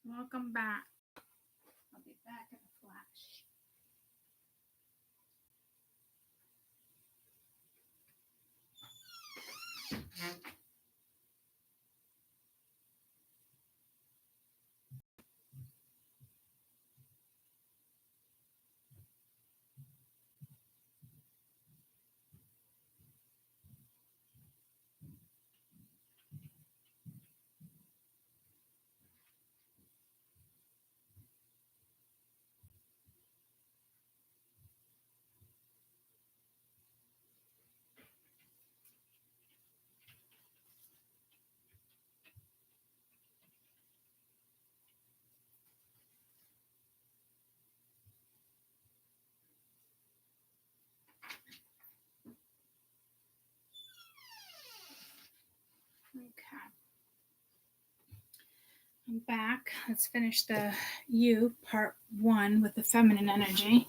Welcome back. I'll be back in a flash. Okay. I'm back. Let's finish the part 1 with the feminine energy.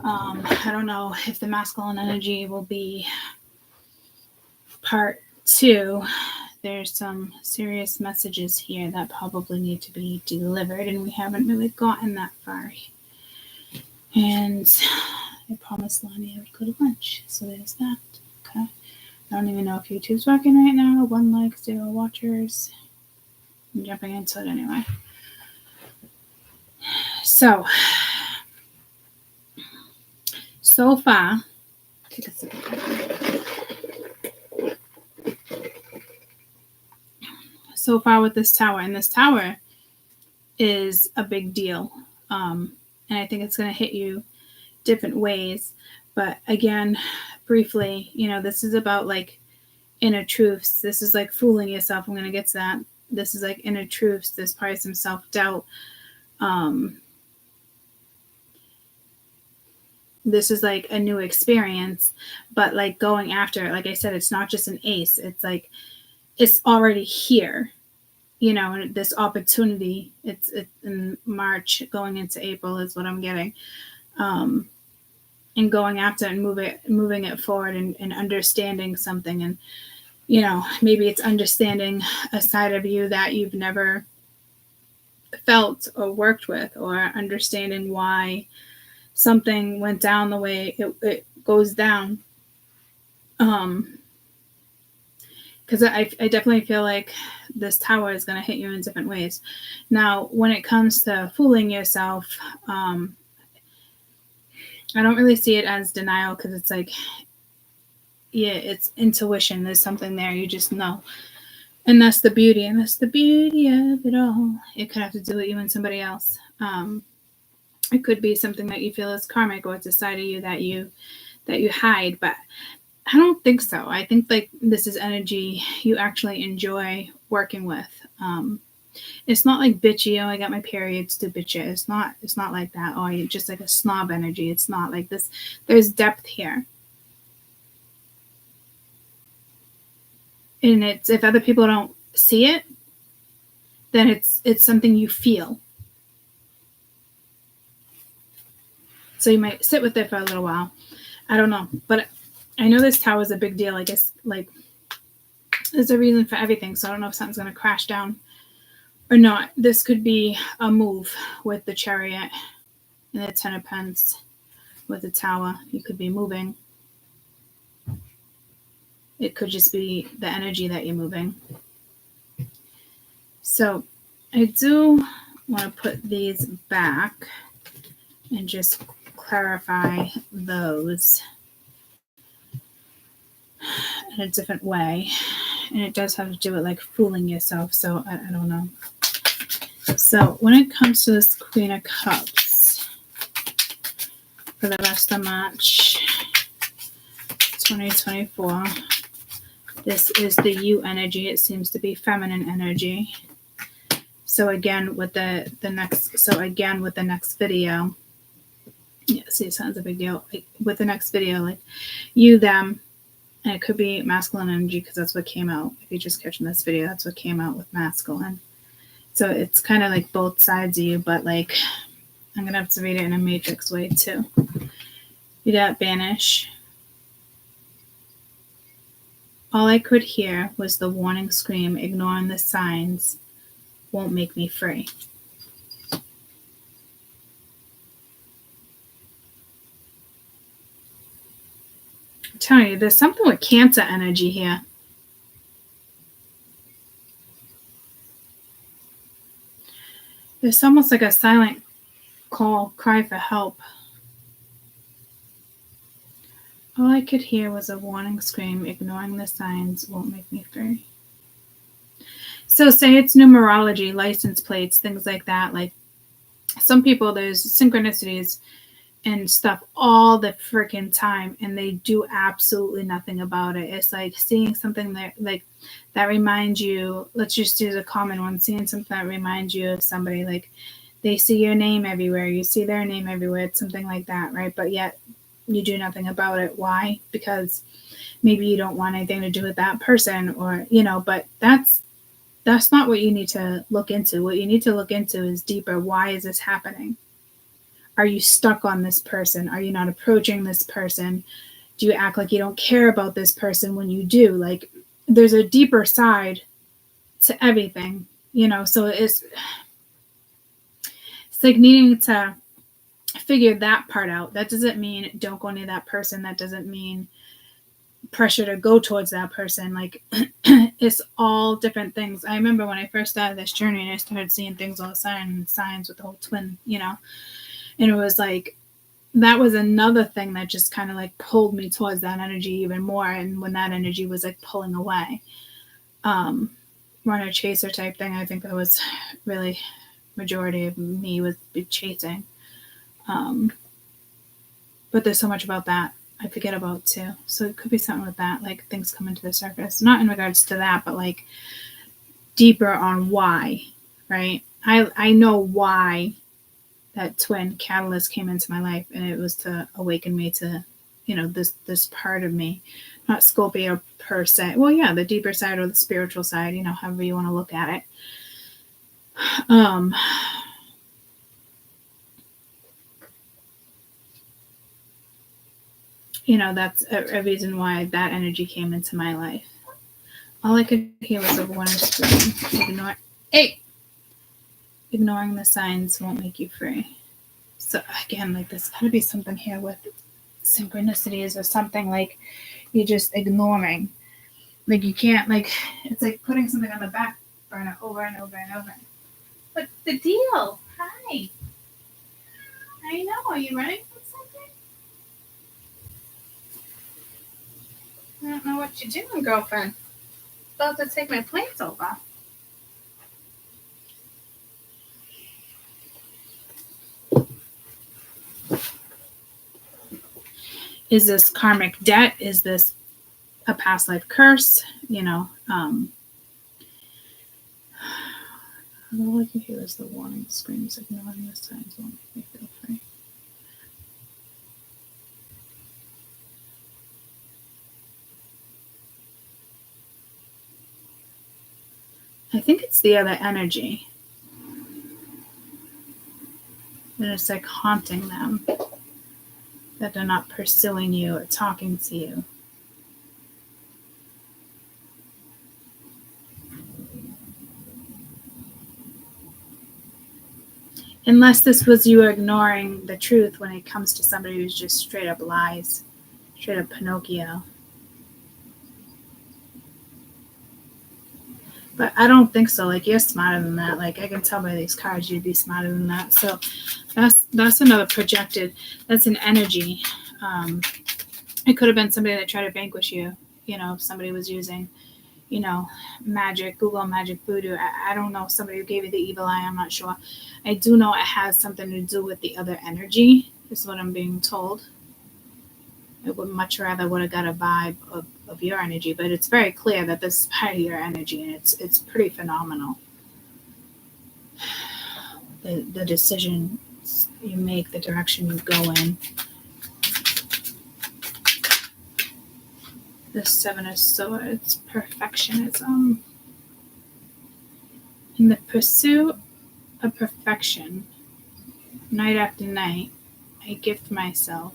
I don't know if the masculine energy will be part 2. There's some serious messages here that probably need to be delivered, and we haven't really gotten that far. And I promised Lonnie I would go to lunch, so there's that. Okay. I don't even know if YouTube's working right now. 1 like, 0 watchers. I'm jumping into it anyway. So far, take a sip of coffee. So far with this tower, and this tower is a big deal. And I think it's going to hit you different ways. But again, briefly, this is about like inner truths. This is like fooling yourself. I'm going to get to that. This is like inner truths. There's probably some self-doubt. This is like a new experience, but like going after it, like I said, it's not just an ace. It's like, it's already here, and this opportunity, it's in March going into April is what I'm getting. And going after it and moving it forward and understanding something. And, maybe it's understanding a side of you that you've never felt or worked with, or understanding why something went down the way it goes down. Because I definitely feel like this tower is going to hit you in different ways. Now, when it comes to fooling yourself, I don't really see it as denial, because it's like, yeah, it's intuition. There's something there. You just know. And that's the beauty. And that's the beauty of it all. It could have to do with you and somebody else. It could be something that you feel is karmic, or it's a side of you that you hide. But I don't think so. I think like this is energy you actually enjoy working with. It's not like bitchy, oh, I got my periods to bitch it. It's not like that. Oh, you're just like a snob energy. It's not like this. There's depth here. And it's, if other people don't see it, then it's something you feel. So you might sit with it for a little while. I don't know. But I know this tower is a big deal. I guess like there's a reason for everything. So I don't know if something's going to crash down or not. This could be a move with the Chariot and the 10 of Pence with the tower. You could be moving. It could just be the energy that you're moving. So I do want to put these back and just clarify those in a different way. And it does have to do with like fooling yourself. So I don't know. So when it comes to this Queen of Cups for the rest of March 2024, this is the you energy. It seems to be feminine energy. So again, with the next video, yeah, see, it sounds a big deal. Like, with the next video, like you, them, and it could be masculine energy, because that's what came out. If you're just catching this video, that's what came out with masculine. So it's kind of like both sides of you, but like I'm going to have to read it in a matrix way too. You got banish. All I could hear was the warning scream, ignoring the signs, won't make me free. I'm telling you, there's something with Cancer energy here. It's almost like a silent cry for help. All I could hear was a warning scream. Ignoring the signs won't make me free. So say it's numerology, license plates, things like that. Like some people, there's synchronicities and stuff all the freaking time, and they do absolutely nothing about it. It's like seeing something that reminds you. Let's just use a common one. Seeing something that reminds you of somebody. Like they see your name everywhere. You see their name everywhere. It's something like that, right? But yet you do nothing about it. Why? Because maybe you don't want anything to do with that person, or but that's not what you need to look into. What you need to look into is deeper. Why is this happening? Are you stuck on this person? Are you not approaching this person? Do you act like you don't care about this person when you do? Like there's a deeper side to everything, so it's like needing to figure that part out. That doesn't mean don't go near that person. That doesn't mean pressure to go towards that person. Like it's all different things. I remember when I first started this journey and I started seeing things all the signs with the whole twin, and it was like that was another thing that just kind of like pulled me towards that energy even more. And when that energy was like pulling away, runner chaser type thing, I think that was really majority of me was chasing. But there's so much about that I forget about too. So it could be something with that, like things coming to the surface, not in regards to that, but like deeper on why, right? I know why that twin catalyst came into my life, and it was to awaken me to, this part of me, not Scorpio per se. Well, yeah, the deeper side or the spiritual side, however you want to look at it. That's a reason why that energy came into my life. All I could hear was a warning scream. Ignoring the signs won't make you free. So again, like there's got to be something here with synchronicities or something, like you're just ignoring. Like you can't, like it's like putting something on the back burner over and over and over. What's the deal? Hi. I know. Are you ready for something? I don't know what you're doing, girlfriend. About to take my plates over. Is this karmic debt? Is this a past life curse? All I can hear is the warning screams. Ignoring the signs won't make me feel free. I think it's the other energy. And it's like haunting them. That they're not pursuing you or talking to you. Unless this was you ignoring the truth when it comes to somebody who's just straight up lies, straight up Pinocchio. But I don't think so. Like you're smarter than that. Like I can tell by these cards you'd be smarter than that. So that's another projected. That's an energy. It could have been somebody that tried to vanquish you. If somebody was using, magic, Google magic voodoo. I don't know. Somebody who gave you the evil eye. I'm not sure. I do know it has something to do with the other energy. Is what I'm being told. I would much rather would have got a vibe of your energy, but it's very clear that this is part of your energy, and it's pretty phenomenal. The decisions you make, the direction you go in. The Seven of Swords, perfectionism. In the pursuit of perfection, night after night, I gift myself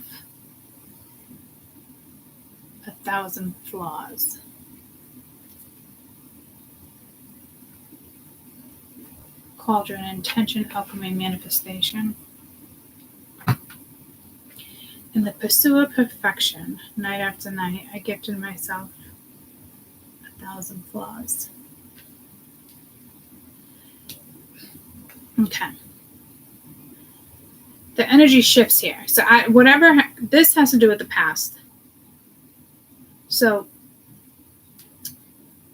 1,000 flaws. Cauldron, intention, alchemy, manifestation. In the pursuit of perfection, night after night, I gifted myself 1,000 flaws. Okay. The energy shifts here. So this has to do with the past. So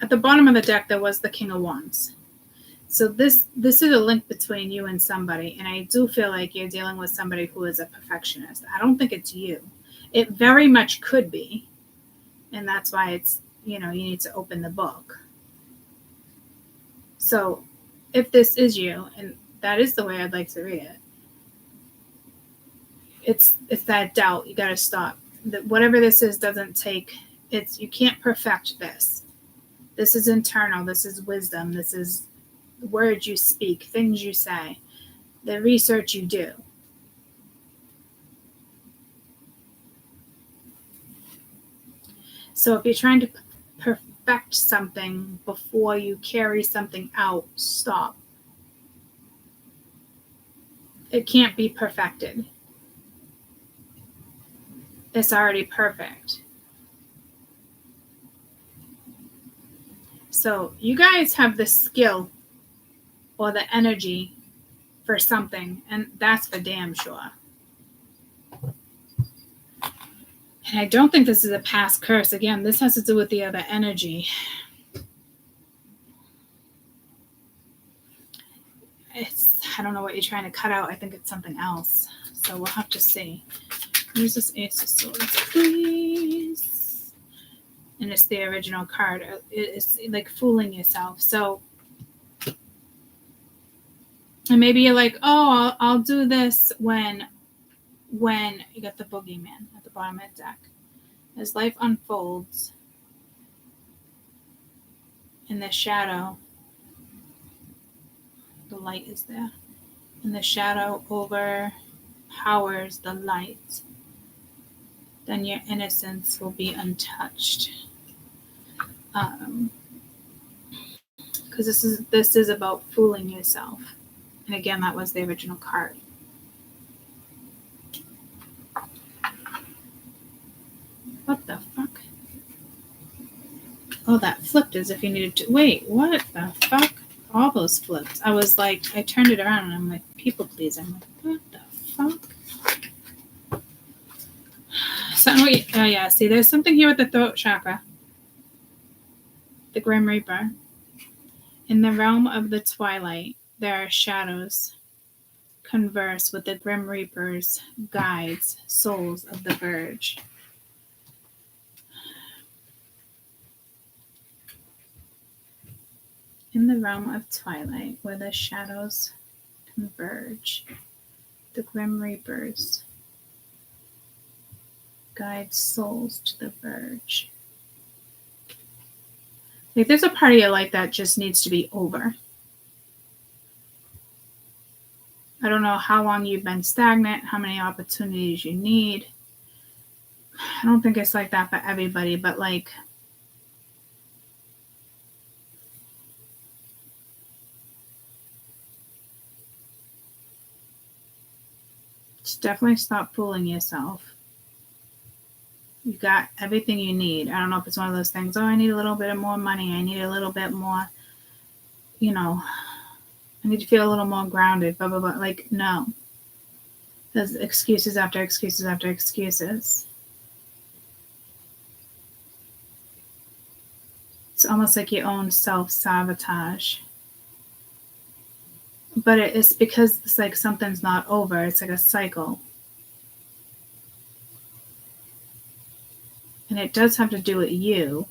at the bottom of the deck, there was the King of Wands. So this is a link between you and somebody, and I do feel like you're dealing with somebody who is a perfectionist. I don't think it's you. It very much could be, and that's why it's, you need to open the book. So if this is you, and that is the way I'd like to read it, it's that doubt. You got to stop. Whatever this is doesn't take, you can't perfect this. This is internal. This is wisdom. This is words you speak, things you say, the research you do. So if you're trying to perfect something before you carry something out, stop. It can't be perfected. It's already perfect. So you guys have the skill or the energy for something, and that's for damn sure. And I don't think this is a past curse. Again, this has to do with the other energy. I don't know what you're trying to cut out. I think it's something else. So we'll have to see. Here's this Ace of Swords, please. And it's the original card. It's like fooling yourself. So, and maybe you're like, oh, I'll do this when you got the boogeyman at the bottom of the deck. As life unfolds in the shadow, the light is there. And the shadow overpowers the light. Then your innocence will be untouched. Because this is about fooling yourself. And again, that was the original card. What the fuck? Oh, that flipped as if you needed to. Wait, what the fuck? All those flipped. I was like, I turned it around and I'm like, people please. I'm like, what the fuck? So, oh yeah, see, there's something here with the throat chakra. The Grim Reaper. In the realm of the twilight, there are shadows. Converse with the Grim Reaper's guides, souls of the verge. In the realm of twilight, where the shadows converge, the Grim Reapers guide souls to the verge. Like, there's a part of your life that just needs to be over. I don't know how long you've been stagnant, how many opportunities you need. I don't think it's like that for everybody, but like, just definitely stop fooling yourself. You got everything you need. I don't know if it's one of those things, oh, I need a little bit more money. I need a little bit more, I need to feel a little more grounded, blah, blah, blah. Like, no. There's excuses after excuses after excuses. It's almost like your own self-sabotage. But it's because it's like something's not over. It's like a cycle. And it does have to do with you.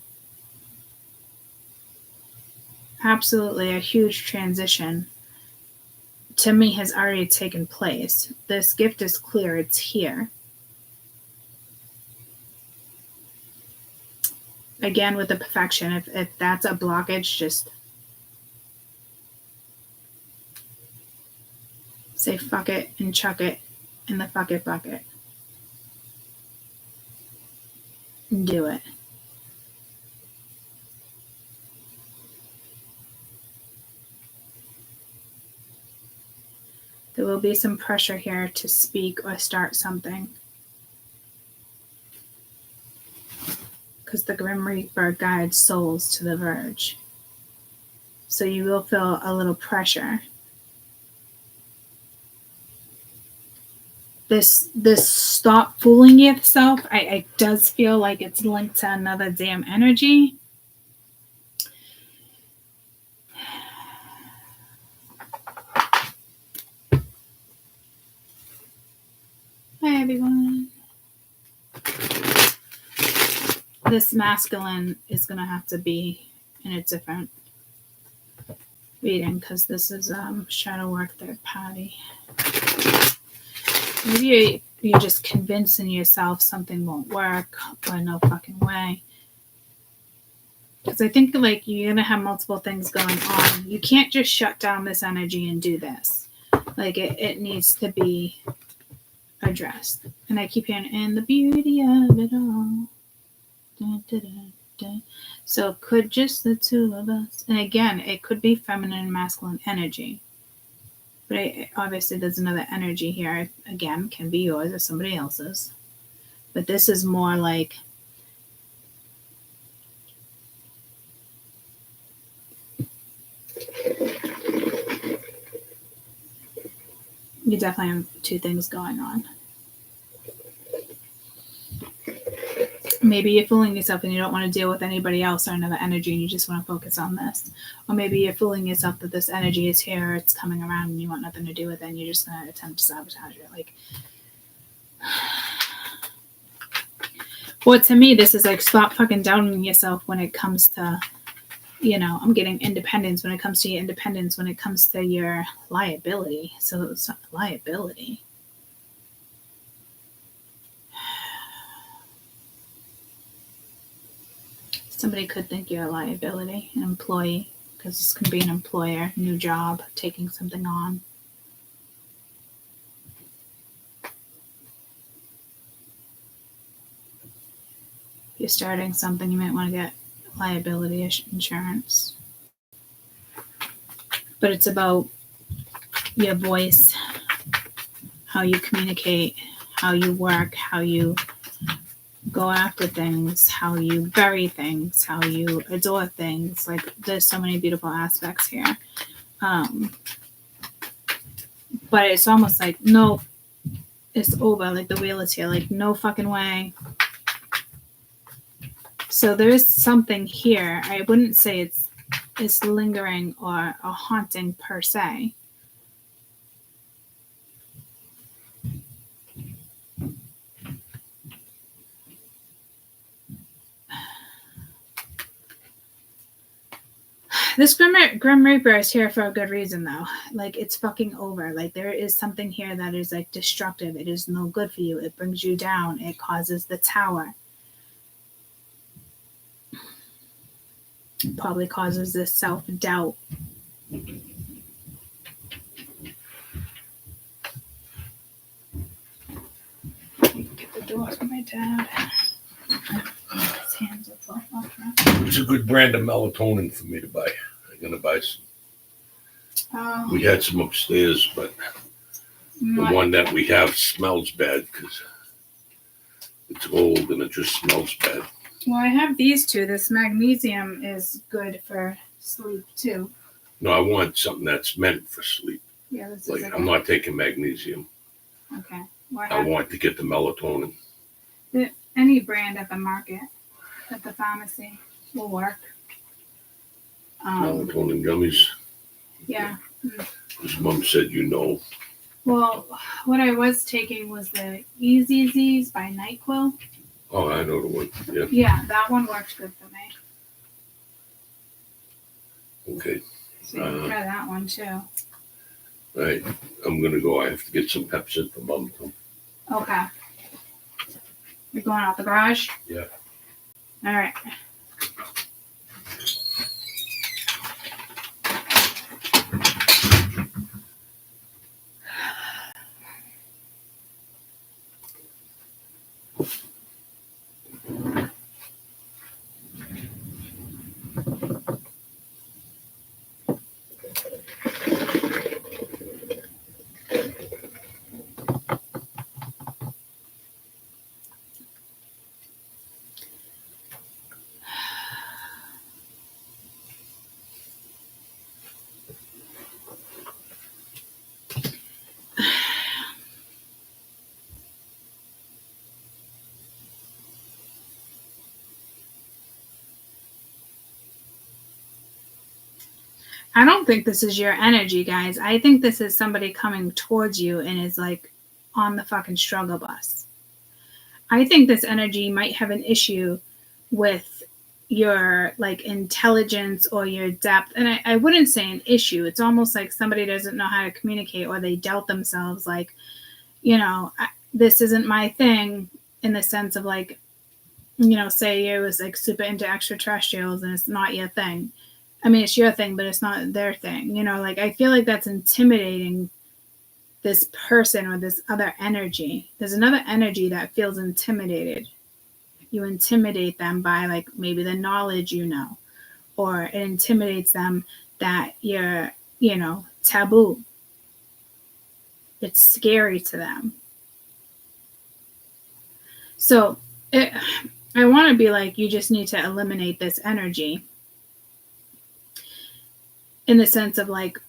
Absolutely a huge transition to me has already taken place. This gift is clear. It's here. Again, with the perfection, if that's a blockage, just say fuck it and chuck it in the fuck it bucket. And do it. There will be some pressure here to speak or start something. Because the Grim Reaper guides souls to the verge. So you will feel a little pressure. This stop fooling yourself, I does feel like it's linked to another damn energy. Hi everyone. This masculine is going to have to be in a different reading because this is shadow work third party. Maybe you're just convincing yourself something won't work or no fucking way. Because I think like you're going to have multiple things going on. You can't just shut down this energy and do this. Like it needs to be addressed. And I keep hearing, and the beauty of it all. Dun, dun, dun, dun. So it could just the two of us. And again, it could be feminine and masculine energy. But obviously there's another energy here. Again, can be yours or somebody else's. But this is more like you definitely have two things going on. Maybe you're fooling yourself and you don't want to deal with anybody else or another energy and you just want to focus on this. Or maybe you're fooling yourself that this energy is here, it's coming around and you want nothing to do with it and you're just going to attempt to sabotage it. Like, well, to me, this is like stop fucking doubting yourself when it comes to, you know, I'm getting independence, when it comes to your independence, when it comes to your liability. So it's not liability. Somebody could think you're a liability, an employee, because this can be an employer, new job, taking something on. If you're starting something, you might want to get liability insurance. But it's about your voice, how you communicate, how you work, how you go after things, how you bury things, how you adore things. Like there's so many beautiful aspects here. But it's almost like, no, it's over. Like the wheel is here. Like no fucking way. So there is something here. I wouldn't say it's lingering or a haunting per se. This Grim Reaper is here for a good reason, though. Like, it's fucking over. Like, there is something here that is, like, destructive. It is no good for you. It brings you down. It causes the tower. It probably causes this self-doubt. Get the door for my dad. His hands are full off. It's a good brand of melatonin for me to buy. I'm going to buy some. Oh. We had some upstairs, but the one that we have smells bad because it's old and it just smells bad. Well, I have these two. This magnesium is good for sleep, too. No, I want something that's meant for sleep. Yeah, this like is I'm not taking magnesium. Okay. Well, I want to get the melatonin. Any brand at the market, at the pharmacy, will work. Melatonin gummies. Yeah. His mom said, you know. Well, what I was taking was the Easy Z's by NyQuil. Oh, I know the one. Yeah. Yeah, that one worked good for me. Okay. So you can try that one too. All right. I'm going to go. I have to get some Pepsi for Mom. Okay. You're going out the garage? Yeah. All right. I don't think this is your energy, guys. I think this is somebody coming towards you and is like on the fucking struggle bus. I think this energy might have an issue with your like intelligence or your depth. And I wouldn't say an issue. It's almost like somebody doesn't know how to communicate, or they doubt themselves. Like, you know, this isn't my thing, in the sense of like, you know, say it was like super into extraterrestrials and it's not your thing. I mean, it's your thing, but it's not their thing. You know, like I feel like that's intimidating this person or this other energy. There's another energy that feels intimidated. You intimidate them by like maybe the knowledge you know, or it intimidates them that you're, you know, taboo. It's scary to them. So I want to be like, you just need to eliminate this energy, in the sense of like,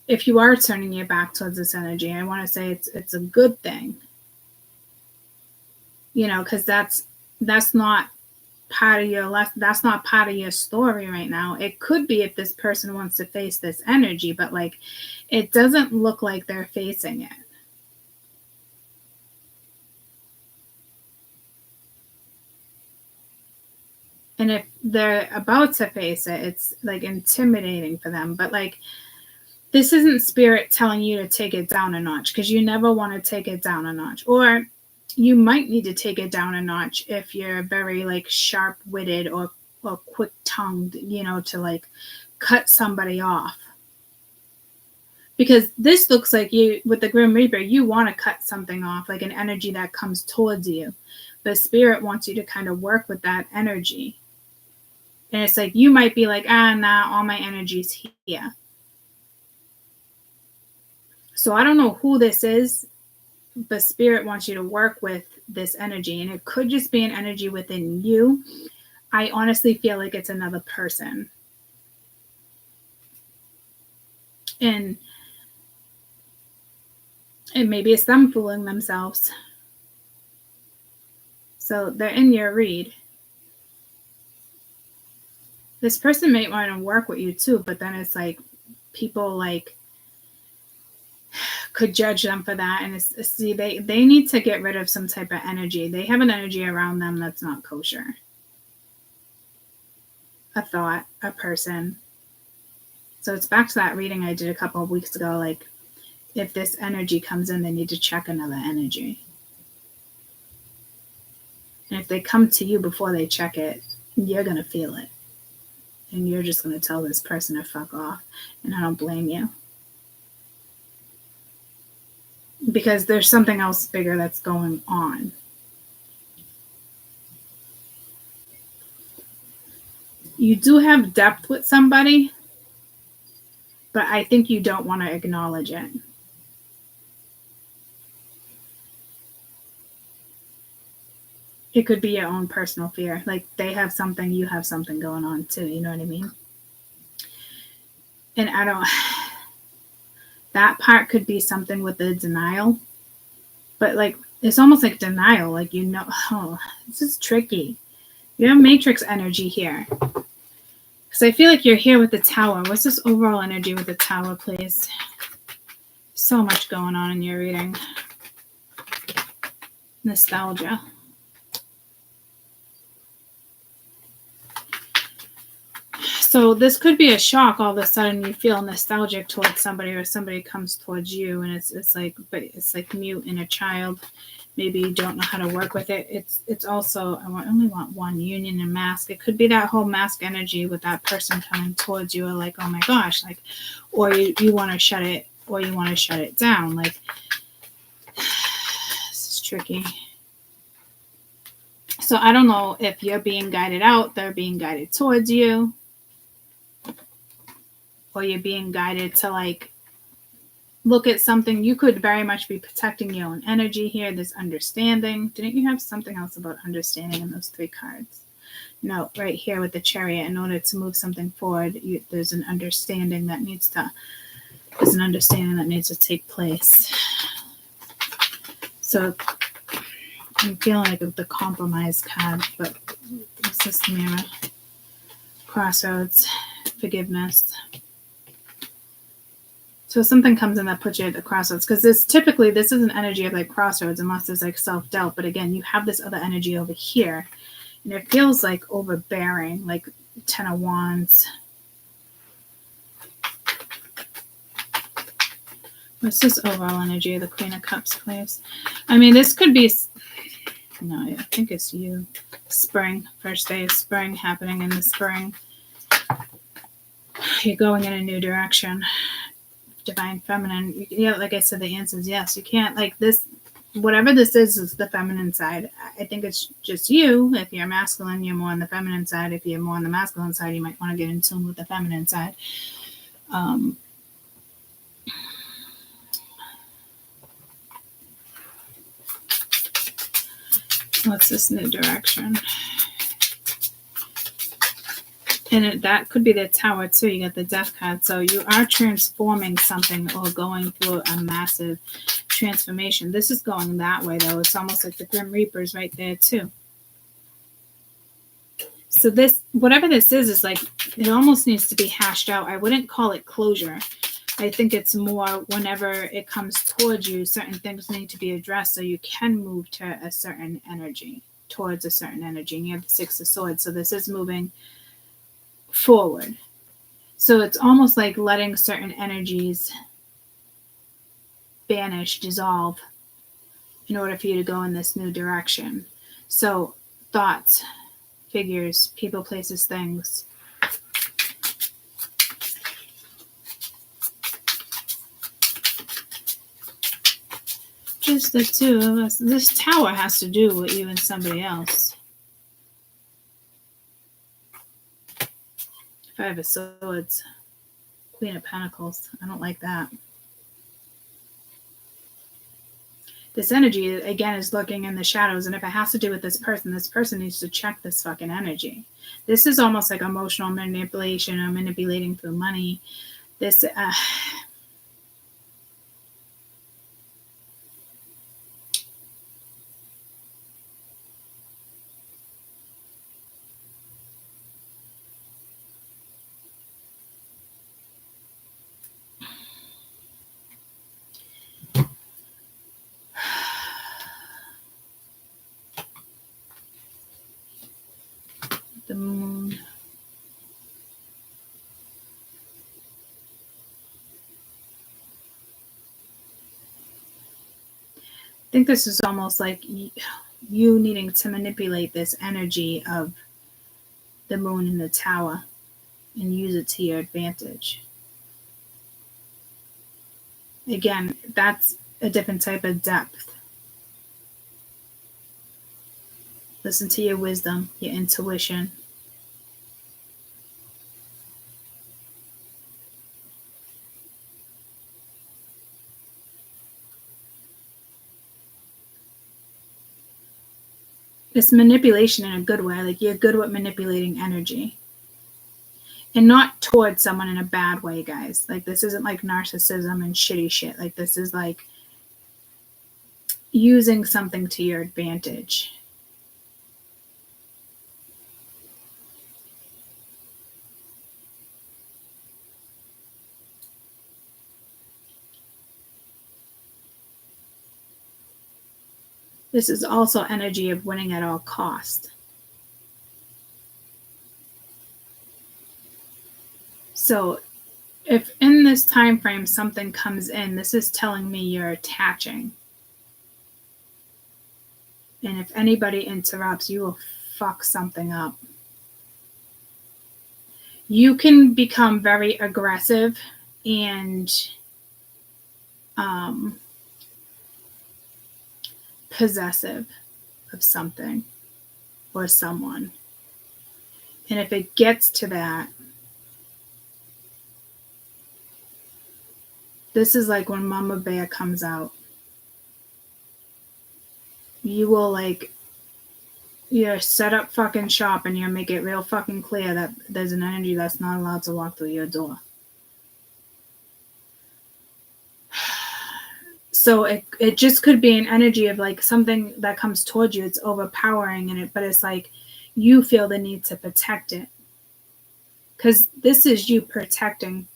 if you are turning your back towards this energy, I want to say it's a good thing, you know, because that's not part of your story right now. It could be if this person wants to face this energy, but like it doesn't look like they're facing it. And if they're about to face it, it's like intimidating for them. But like, this isn't spirit telling you to take it down a notch, because you never want to take it down a notch. Or you might need to take it down a notch if you're very like sharp-witted or quick-tongued, you know, to like cut somebody off. Because this looks like you, with the Grim Reaper, you want to cut something off, like an energy that comes towards you. But spirit wants you to kind of work with that energy. And it's like, you might be like, nah, all my energy's here. So I don't know who this is, but spirit wants you to work with this energy. And it could just be an energy within you. I honestly feel like it's another person. And maybe it's them fooling themselves. So they're in your read. This person may want to work with you too, but then it's like people like could judge them for that. And see, they need to get rid of some type of energy. They have an energy around them that's not kosher. A thought, a person. So it's back to that reading I did a couple of weeks ago. Like, if this energy comes in, they need to check another energy. And if they come to you before they check it, you're going to feel it. And you're just going to tell this person to fuck off. And I don't blame you. Because there's something else bigger that's going on. You do have depth with somebody, but I think you don't want to acknowledge it. It could be your own personal fear. Like, they have something, you have something going on too. You know what I mean? And that part could be something with the denial. But like, it's almost like denial. Like, you know, oh, this is tricky. You have matrix energy here. Because I feel like you're here with the tower. What's this overall energy with the tower, please? So much going on in your reading. Nostalgia. So this could be a shock. All of a sudden you feel nostalgic towards somebody, or somebody comes towards you, and it's like, but it's like mute in a child. Maybe you don't know how to work with it. It's also, I only want one, union and mask. It could be that whole mask energy with that person coming towards you, or like, oh my gosh, like, or you want to shut it, or you want to shut it down. Like, this is tricky. So I don't know if you're being guided out, they're being guided towards you, or you're being guided to like look at something. You could very much be protecting your own energy here. This understanding. Didn't you have something else about understanding in those 3 cards? No, right here with the Chariot. In order to move something forward, there's an understanding that needs to take place. So I'm feeling like the compromise card, but it's just the Mirror. Crossroads. Forgiveness. So something comes in that puts you at the crossroads, because this is an energy of like crossroads, unless there's like self-doubt. But again, you have this other energy over here, and it feels like overbearing, like 10 of Wands. What's this overall energy of the Queen of Cups, please? I mean, this could be, no, I think it's you. Spring, first day of spring, happening in the spring. You're going in a new direction. Divine feminine. Yeah, like I said, the answer is yes. You can't, like, this, whatever this is the feminine side. I think it's just you. If you're masculine, you're more on the feminine side. If you're more on the masculine side, you might want to get in tune with the feminine side. What's this new direction? And that could be the Tower too. You got the Death card. So you are transforming something or going through a massive transformation. This is going that way though. It's almost like the Grim Reaper's right there too. So this, whatever this is like, it almost needs to be hashed out. I wouldn't call it closure. I think it's more whenever it comes towards you, certain things need to be addressed so you can move to a certain energy, towards a certain energy. And you have the Six of Swords. So this is moving forward. So it's almost like letting certain energies vanish, dissolve, in order for you to go in this new direction. So thoughts, figures, people, places, things. Just the two of us. This Tower has to do with you and somebody else. Five of Swords. Queen of Pentacles. I don't like that. This energy, again, is lurking in the shadows. And if it has to do with this person needs to check this fucking energy. This is almost like emotional manipulation or manipulating through money. This, the Moon. I think this is almost like you needing to manipulate this energy of the Moon and the Tower and use it to your advantage. Again, that's a different type of depth. Listen to your wisdom, your intuition. It's manipulation in a good way. Like, you're good with manipulating energy. And not towards someone in a bad way, guys. Like, this isn't like narcissism and shitty shit. Like, this is like using something to your advantage. This is also energy of winning at all cost. So if in this time frame something comes in, this is telling me you're attaching. And if anybody interrupts, you will fuck something up. You can become very aggressive and possessive of something or someone. And if it gets to that, this is like when Mama Bear comes out. You will like, you set up fucking shop and you make it real fucking clear that there's an energy that's not allowed to walk through your door. So it just could be an energy of like something that comes towards you. It's overpowering in it, but it's like you feel the need to protect it. Because this is you protecting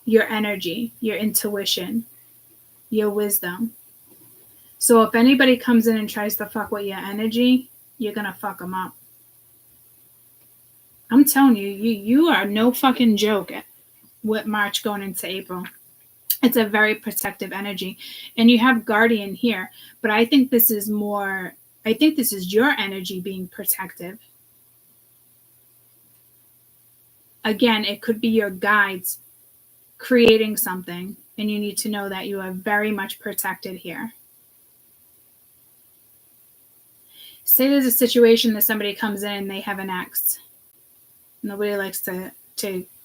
your energy, your intuition, your wisdom. So if anybody comes in and tries to fuck with your energy, you're going to fuck them up. I'm telling you, you are no fucking joke with March going into April. It's a very protective energy. And you have Guardian here. But I think this is your energy being protective. Again, it could be your guides creating something, and you need to know that you are very much protected here. Say there's a situation that somebody comes in and they have an ex. Nobody likes to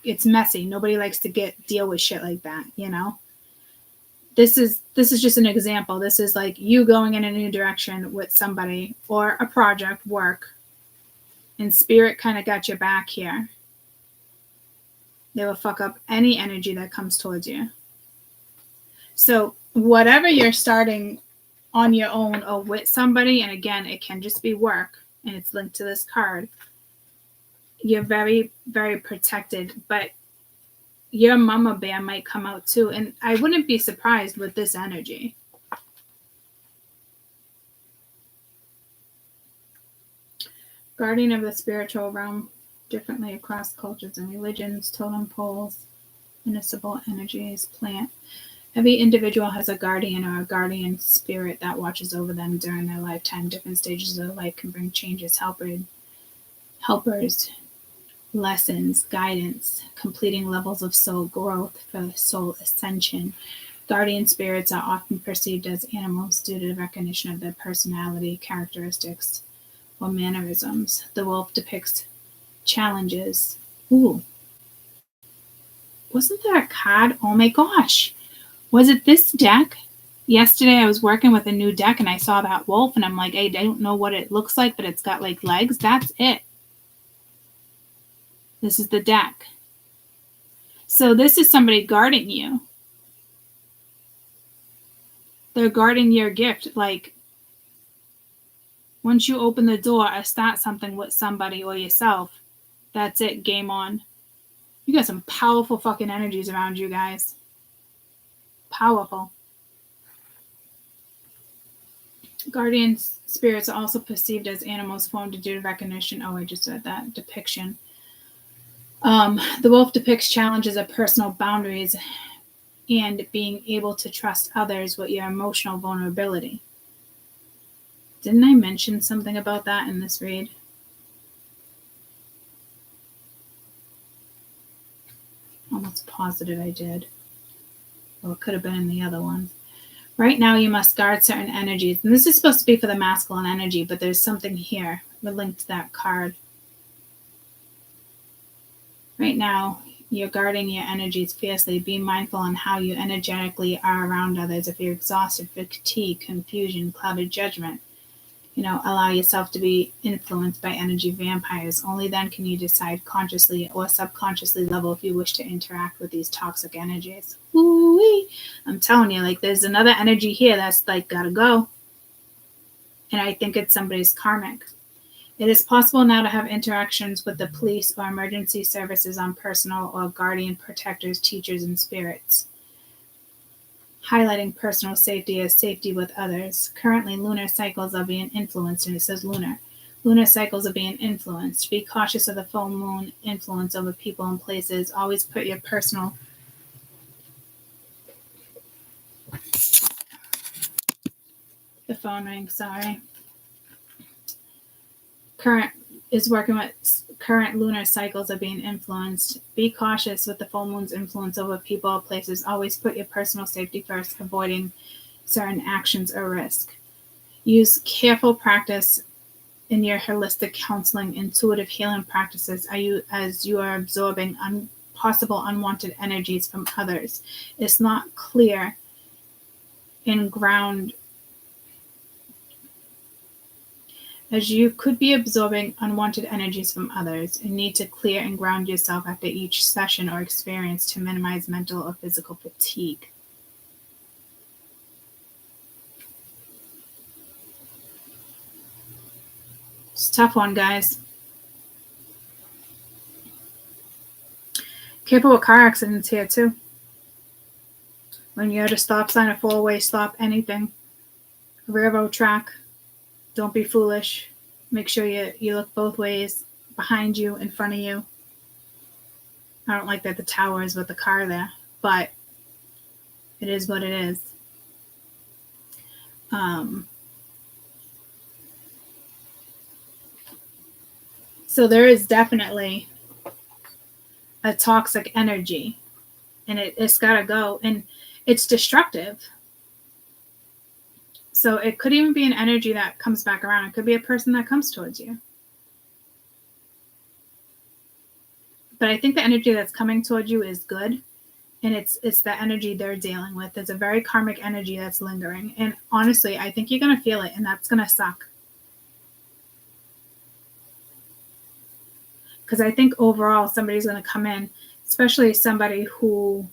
it's messy. Nobody likes to deal with shit like that, you know? This is just an example. This is like you going in a new direction with somebody or a project, work, and spirit kind of got your back here. They will fuck up any energy that comes towards you. So whatever you're starting on your own or with somebody, and again, it can just be work, and it's linked to this card, you're very, very protected. But your mama bear might come out too, and I wouldn't be surprised with this energy. Guardian of the spiritual realm, differently across cultures and religions, totem poles, municipal energies, plant. Every individual has a guardian or a guardian spirit that watches over them during their lifetime. Different stages of life can bring changes, helpers, lessons, guidance, completing levels of soul growth for soul ascension. Guardian spirits are often perceived as animals due to the recognition of their personality, characteristics, or mannerisms. The wolf depicts challenges. Ooh. Wasn't there a card? Oh my gosh. Was it this deck? Yesterday I was working with a new deck and I saw that wolf and I'm like, hey, I don't know what it looks like, but it's got like legs. That's it. This is the deck. So this is somebody guarding you. They're guarding your gift. Like, once you open the door or start something with somebody or yourself, that's it. Game on. You got some powerful fucking energies around you guys. Powerful. Guardian spirits are also perceived as animals formed due to recognition. Oh, I just said that. Depiction. The wolf depicts challenges of personal boundaries and being able to trust others with your emotional vulnerability. Didn't I mention something about that in this read? Almost positive I did. Well, it could have been in the other one. Right now, you must guard certain energies. And this is supposed to be for the masculine energy, but there's something here. We're linked to that card. Right now, you're guarding your energies fiercely. Be mindful on how you energetically are around others. If you're exhausted, fatigue, confusion, clouded judgment, allow yourself to be influenced by energy vampires. Only then can you decide consciously or subconsciously level if you wish to interact with these toxic energies. Woo-wee. I'm telling you, like, there's another energy here that's like, gotta go. And I think it's somebody's karmic. It is possible now to have interactions with the police or emergency services on personal or guardian protectors, teachers, and spirits. Highlighting personal safety as safety with others. Currently, lunar cycles are being influenced, and it says lunar. Lunar cycles are being influenced. Be cautious of the full moon influence over people and places. Always put your personal... The phone rings, sorry. Current lunar cycles are being influenced. Be cautious with the full moon's influence over people or places. Always put your personal safety first, avoiding certain actions or risk. Use careful practice in your holistic counseling, intuitive healing practices as you are absorbing possible unwanted energies from others. It's not clear in ground as you could be absorbing unwanted energies from others and need to clear and ground yourself after each session or experience to minimize mental or physical fatigue. It's a tough one, guys. Careful with car accidents here, too. When you're at a stop sign, a four-way stop, anything, a railroad track, don't be foolish. Make sure you look both ways, behind you, in front of you. I don't like that the tower is with the car there, but it is what it is. So there is definitely a toxic energy, and it's got to go, and it's destructive. So it could even be an energy that comes back around. It could be a person that comes towards you. But I think the energy that's coming towards you is good, and it's the energy they're dealing with. It's a very karmic energy that's lingering, and honestly, I think you're going to feel it, and that's going to suck. Because I think overall somebody's going to come in, especially somebody who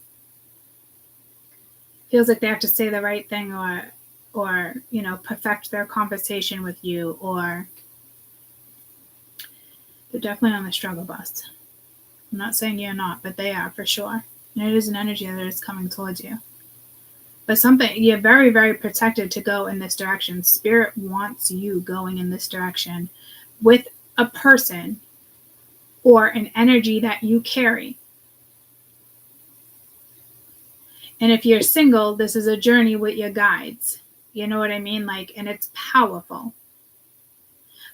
feels like they have to say the right thing, or perfect their conversation with you, or they're definitely on the struggle bus. I'm not saying you're not, but they are for sure. And it is an energy that is coming towards you. But something, you're very, very protected to go in this direction. Spirit wants you going in this direction with a person or an energy that you carry. And if you're single, this is a journey with your guides. You know what I mean? And it's powerful.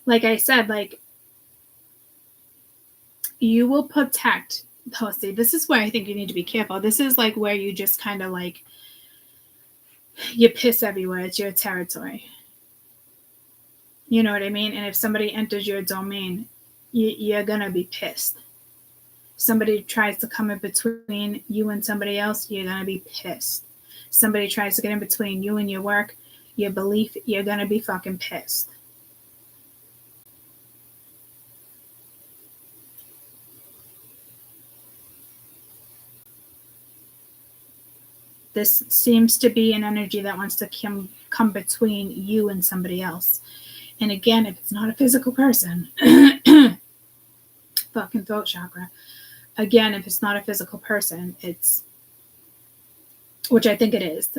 Like I said, you will protect. Oh, see, this is where I think you need to be careful. This is where you just kind of you piss everywhere. It's your territory. You know what I mean? And if somebody enters your domain, you're going to be pissed. Somebody tries to come in between you and somebody else, you're going to be pissed. Somebody tries to get in between you and your work, your belief, you're going to be fucking pissed. This seems to be an energy that wants to come between you and somebody else. And again, if it's not a physical person, fucking throat chakra. Again, if it's not a physical person, which I think it is.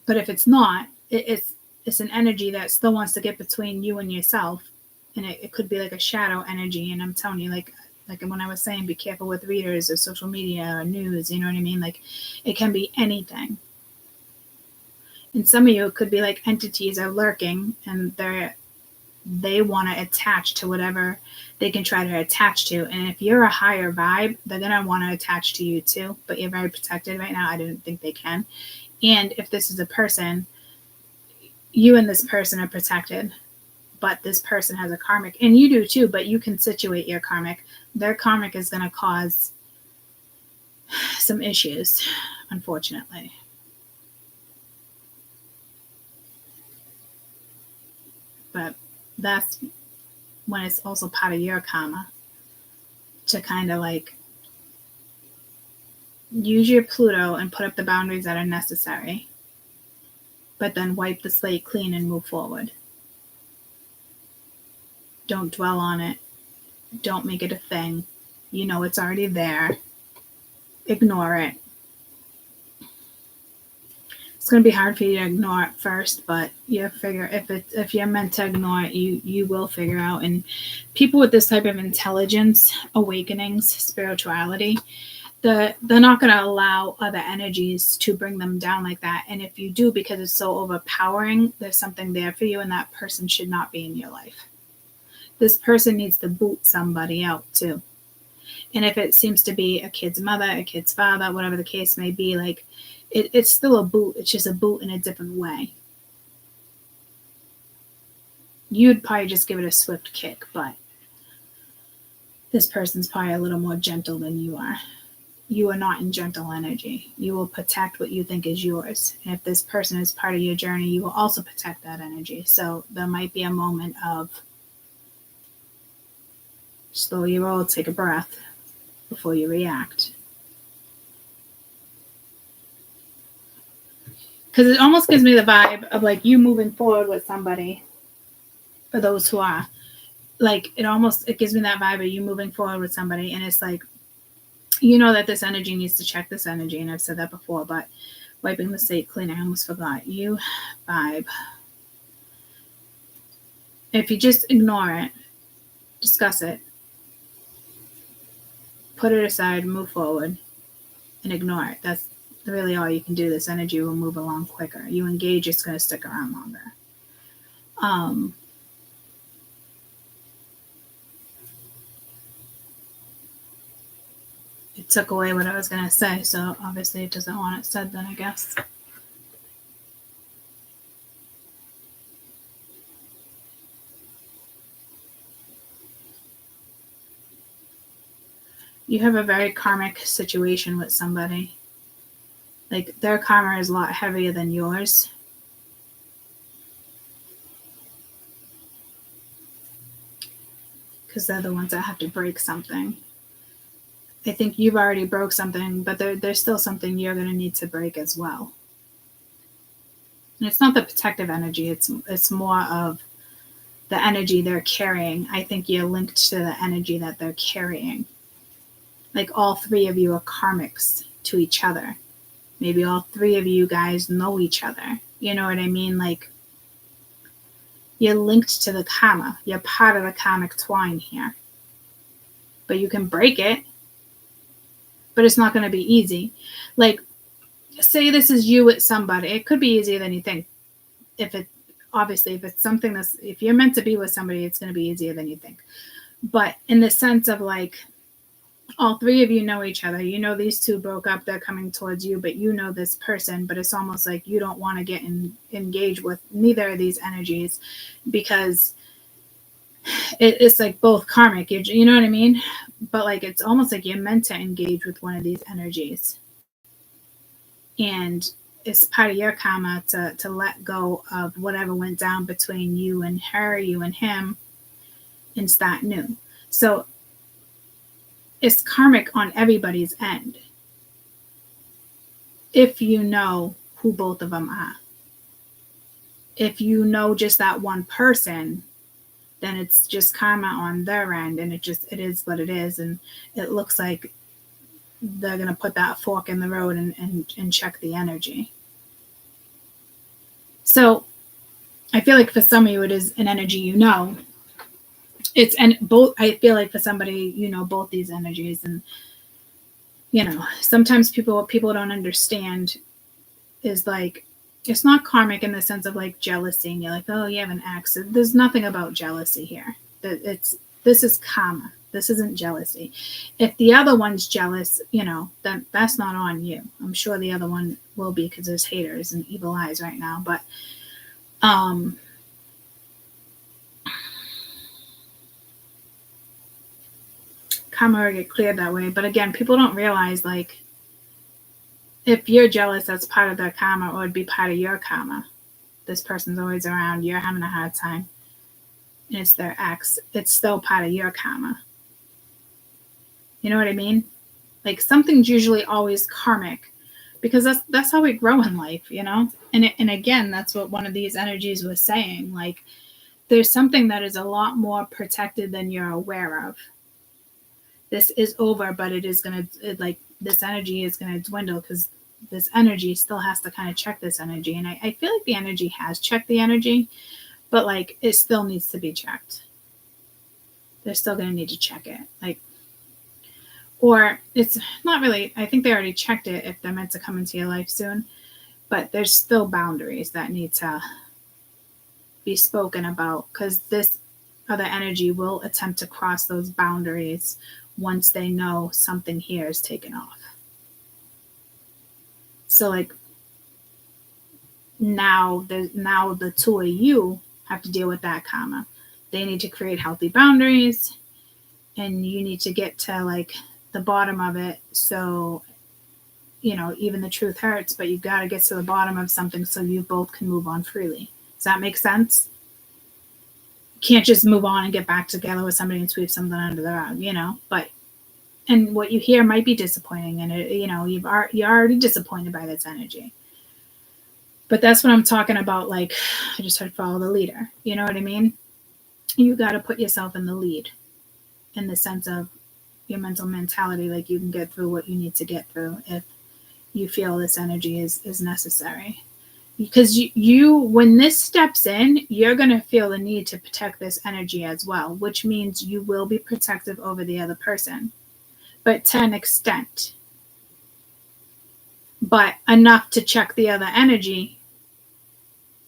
But if it's not, it's an energy that still wants to get between you and yourself. And it could be like a shadow energy. And I'm telling you, like when I was saying, be careful with readers or social media or news, you know what I mean? It can be anything. And some of you, it could be entities are lurking, and they want to attach to whatever they can try to attach to. And if you're a higher vibe, they're going to want to attach to you too. But you're very protected right now. I didn't think they can. And if this is a person, you and this person are protected. But this person has a karmic. And you do too, but you can situate your karmic. Their karmic is going to cause some issues, unfortunately. But that's when it's also part of your karma to kind of use your Pluto and put up the boundaries that are necessary, but then wipe the slate clean and move forward. Don't dwell on it. Don't make it a thing. You know it's already there. Ignore it. It's going to be hard for you to ignore it first, but you figure if you're meant to ignore it, you will figure out. And people with this type of intelligence, awakenings, spirituality, they're not going to allow other energies to bring them down like that. And if you do, because it's so overpowering, there's something there for you, and that person should not be in your life. This person needs to boot somebody out too. And if it seems to be a kid's mother, a kid's father, whatever the case may be, it's still a boot. It's just a boot in a different way. You'd probably just give it a swift kick, but this person's probably a little more gentle than you are. You are not in gentle energy. You will protect what you think is yours. And if this person is part of your journey, you will also protect that energy. So there might be a moment of slow your roll, take a breath before you react. Because it almost gives me the vibe of you moving forward with somebody. For those who are, it gives me that vibe of you moving forward with somebody, and it's that this energy needs to check this energy, and I've said that before, but Wiping the slate clean. I almost forgot. You vibe. If you just ignore it, discuss it, put it aside, move forward, and ignore it. That's really all you can do. This energy will move along quicker. You engage, it's going to stick around longer. It took away what I was going to say, so obviously it doesn't want it said then, I guess. You have a very karmic situation with somebody. Like, their karma is a lot heavier than yours. Because they're the ones that have to break something. I think you've already broke something, but there's still something you're going to need to break as well. And it's not the protective energy. It's more of the energy they're carrying. I think you're linked to the energy that they're carrying. Like, all three of you are karmics to each other. Maybe all three of you guys know each other. You know what I mean? Like, you're linked to the karma. You're part of the karmic twine here. But you can break it. But it's not going to be easy. Like, say this is you with somebody. It could be easier than you think. If it's something if you're meant to be with somebody, it's going to be easier than you think. But in the sense of, like, all three of you know each other. You know these two broke up. They're coming towards you, but you know this person. But it's almost like you don't want to get engaged with neither of these energies because it's like both karmic. You know what I mean? But, like, it's almost like you're meant to engage with one of these energies. And it's part of your karma to let go of whatever went down between you and her, you and him, and start new. So it's karmic on everybody's end. If you know who both of them are. If you know just that one person, then it's just karma on their end, and it is what it is. And it looks like they're going to put that fork in the road and check the energy. So I feel like for some of you, it is an energy, you know. I feel like for somebody, you know, both these energies. And, you know, sometimes what people don't understand is, like, it's not karmic in the sense of, like, jealousy. And you're like, oh, you have an ex. There's nothing about jealousy here. This is karma. This isn't jealousy. If the other one's jealous, you know, then that's not on you. I'm sure the other one will be because there's haters and evil eyes right now. But karma will get cleared that way. But again, people don't realize, like, if you're jealous, that's part of their karma, or it'd be part of your karma. This person's always around. You're having a hard time. And it's their ex. It's still part of your karma. You know what I mean? Like, something's usually always karmic because that's how we grow in life, you know? And again, that's what one of these energies was saying. Like, there's something that is a lot more protected than you're aware of. This is over, but it is going to, like, this energy is going to dwindle because this energy still has to kind of check this energy. And I feel like the energy has checked the energy, but, like, it still needs to be checked. They're still going to need to check it. Like, or it's not really, I think they already checked it if they're meant to come into your life soon, but there's still boundaries that need to be spoken about because this other energy will attempt to cross those boundaries once they know something here is taken off. So, like, now the two of you have to deal with that karma. They need to create healthy boundaries, and you need to get to, like, the bottom of it. So, you know, even the truth hurts, but you've got to get to the bottom of something so you both can move on freely. Does that make sense? You can't just move on and get back together with somebody and sweep something under the rug, you know. But and what you hear might be disappointing, and it, you know, you're already disappointed by this energy. But that's what I'm talking about. Like, I just had to follow the leader. You know what I mean? You got to put yourself in the lead, in the sense of your mental mentality. Like, you can get through what you need to get through if you feel this energy is necessary. Because you when this steps in, you're going to feel the need to protect this energy as well, which means you will be protective over the other person, but to an extent, but enough to check the other energy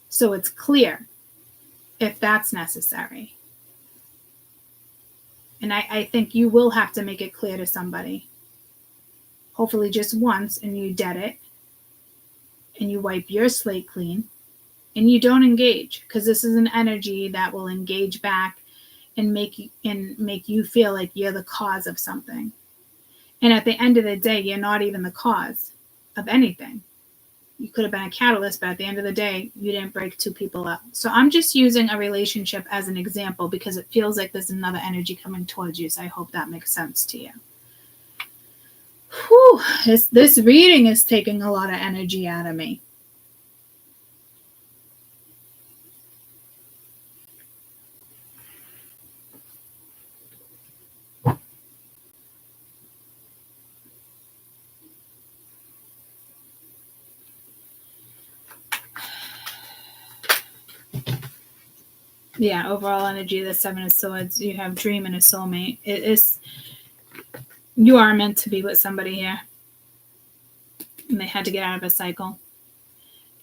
so it's clear if that's necessary. And I think you will have to make it clear to somebody, hopefully just once, and you dead it, and you wipe your slate clean, and you don't engage, because this is an energy that will engage back and make you feel like you're the cause of something. And at the end of the day, you're not even the cause of anything. You could have been a catalyst, but at the end of the day, you didn't break two people up. So I'm just using a relationship as an example because it feels like there's another energy coming towards you. So I hope that makes sense to you. Whew, this reading is taking a lot of energy out of me. Yeah, overall energy, the Seven of Swords, you have dream and a soulmate. It is, you are meant to be with somebody here. And they had to get out of a cycle.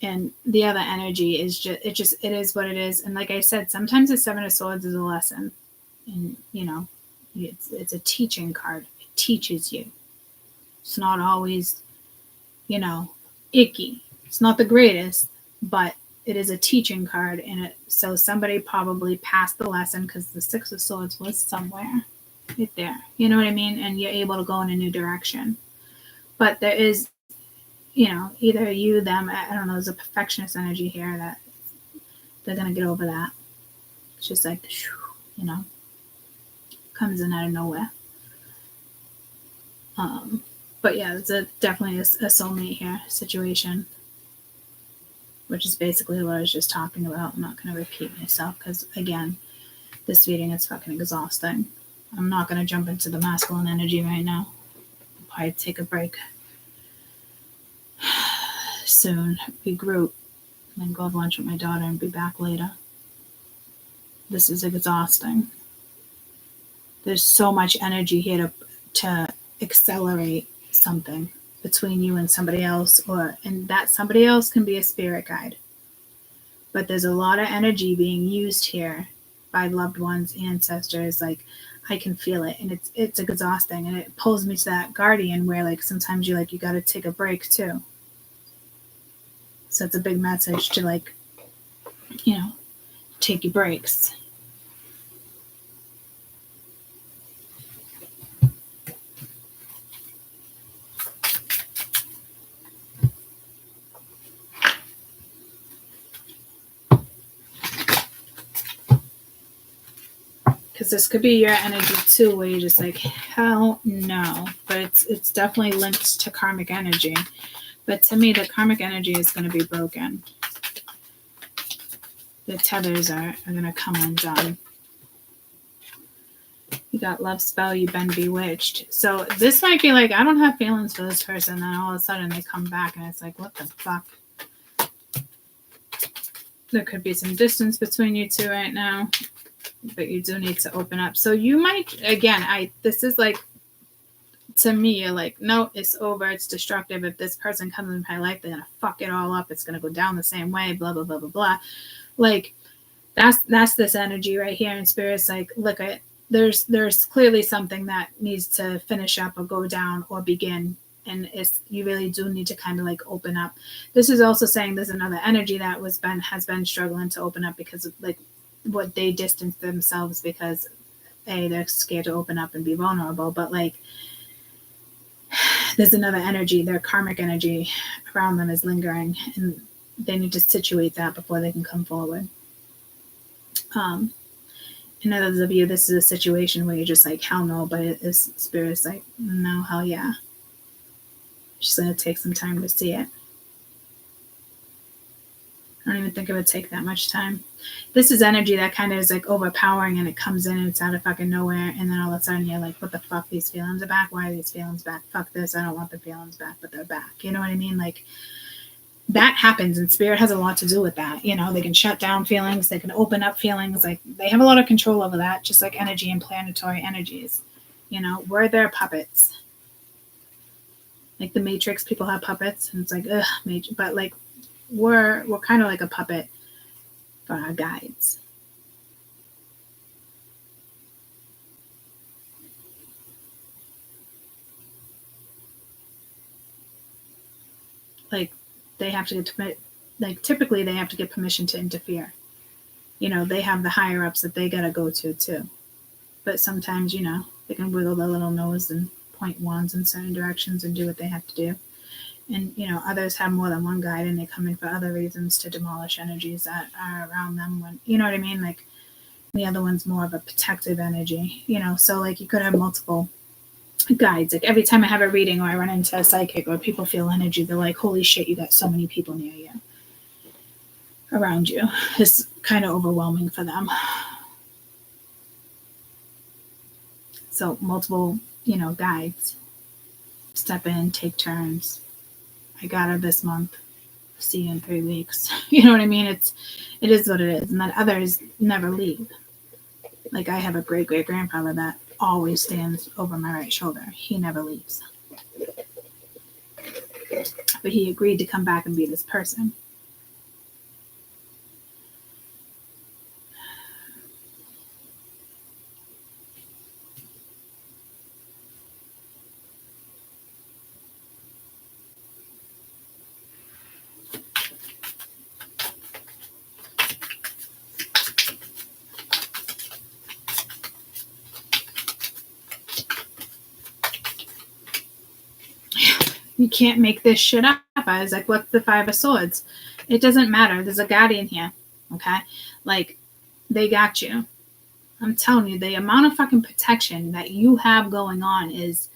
And the other energy is it is what it is. And like I said, sometimes the Seven of Swords is a lesson. And, you know, it's a teaching card. It teaches you. It's not always, you know, icky. It's not the greatest, but it is a teaching card, and so somebody probably passed the lesson because the Six of Swords was somewhere right there. You know what I mean? And you're able to go in a new direction. But there is, you know, either you, them, I don't know, there's a perfectionist energy here that they're going to get over that. It's just like, you know, comes in out of nowhere. But yeah, it's definitely a soulmate here situation, which is basically what I was just talking about. I'm not going to repeat myself because, again, this reading is fucking exhausting. I'm not going to jump into the masculine energy right now. I'll probably take a break soon, regroup, and then go have lunch with my daughter and be back later. This is exhausting. There's so much energy here to accelerate something between you and somebody else, and that somebody else can be a spirit guide. But there's a lot of energy being used here by loved ones, ancestors. Like, I can feel it, and it's exhausting, and it pulls me to that guardian where, like, sometimes you got to take a break too. So it's a big message to, like, you know, take your breaks. Because this could be your energy too, where you're just like, hell no. But it's definitely linked to karmic energy. But to me, the karmic energy is going to be broken. The tethers are going to come undone. You got love spell, you've been bewitched. So this might be like, I don't have feelings for this person. Then all of a sudden they come back and it's like, what the fuck? There could be some distance between you two right now. But you do need to open up. So you might, again, this is like, to me, you're like, no, it's over. It's destructive. If this person comes in my life, they're going to fuck it all up. It's going to go down the same way, blah, blah, blah, blah, blah. Like, that's this energy right here. And Spirit's like, look, there's clearly something that needs to finish up or go down or begin. And you really do need to kind of like open up. This is also saying there's another energy that has been struggling to open up because of like what they distance themselves because they're scared to open up and be vulnerable. But like, there's another energy, their karmic energy around them is lingering, and they need to situate that before they can come forward. In others of you, this is a situation where you're just like, hell no, but Spirit's like, no, hell yeah. She's going to take some time to see it. I don't even think it would take that much time. This is energy that kind of is like overpowering, and it comes in and it's out of fucking nowhere, and then all of a sudden you're like, what the fuck, these feelings are back? Why are these feelings back? Fuck this, I don't want the feelings back, but they're back. You know what I mean? Like, that happens, and spirit has a lot to do with that. You know, they can shut down feelings, they can open up feelings. Like, they have a lot of control over that, just like energy and planetary energies. You know, we're their puppets. Like the Matrix, people have puppets, and it's like, ugh, but like, we're kind of like a puppet for our guides. Like, they have to get typically they have to get permission to interfere. You know, they have the higher ups that they gotta go to too. But sometimes, you know, they can wiggle their little nose and point wands in certain directions and do what they have to do. And, you know, others have more than one guide, and they come in for other reasons to demolish energies that are around them. When, you know what I mean? Like, the other one's more of a protective energy, you know. So like, you could have multiple guides. Like, every time I have a reading or I run into a psychic or people feel energy, they're like, holy shit, you got so many people near you, around you. It's kind of overwhelming for them. So multiple, you know, guides step in, take turns. I got her this month. See you in 3 weeks. You know what I mean? It is what it is. And then others never leave. Like, I have a great grandfather that always stands over my right shoulder. He never leaves. But he agreed to come back and be this person. You can't make this shit up. I was like, what's the Five of Swords? It doesn't matter. There's a guardian here. Okay? Like, they got you. I'm telling you, the amount of fucking protection that you have going on is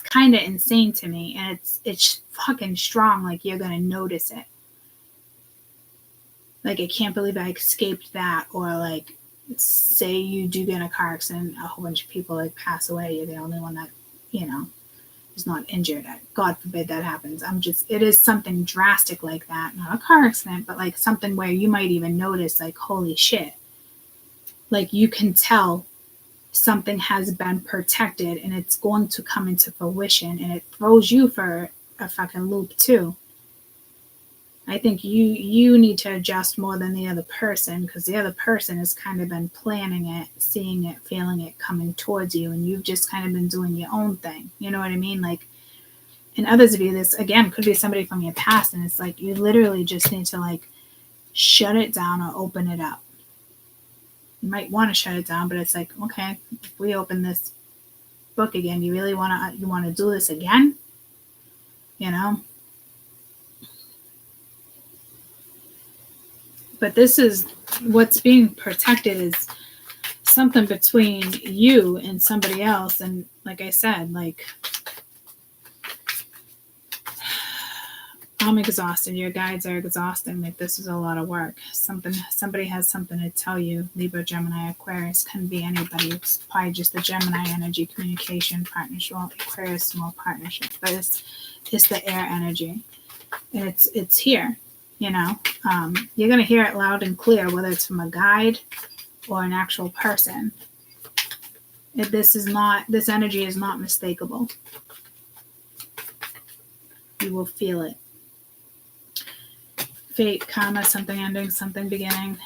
kind of insane to me. And it's fucking strong. Like, you're going to notice it. Like, I can't believe I escaped that. Or like, say you do get in a car accident, a whole bunch of people like pass away. You're the only one that, you know, is not injured. God forbid that happens. It is something drastic like that. Not a car accident, but like something where you might even notice, like, holy shit. Like, you can tell something has been protected and it's going to come into fruition, and it throws you for a fucking loop too. I think you need to adjust more than the other person, because the other person has kind of been planning it, seeing it, feeling it coming towards you, and you've just kind of been doing your own thing. You know what I mean? Like, and others of you, this again could be somebody from your past, and it's like, you literally just need to like shut it down or open it up. You might want to shut it down, but it's like, okay, if we open this book again, you really want to do this again? You know? But this is what's being protected, is something between you and somebody else. And like I said, like, I'm exhausted. Your guides are exhausting. Like, this is a lot of work. Somebody has something to tell you. Libra, Gemini, Aquarius, can be anybody. It's probably just the Gemini energy, communication, partnership. Well, Aquarius, small partnership, but it's the air energy, and it's here. You know, you're gonna hear it loud and clear, whether it's from a guide or an actual person. This energy is not mistakable. You will feel it. Fate, karma, something ending, something beginning.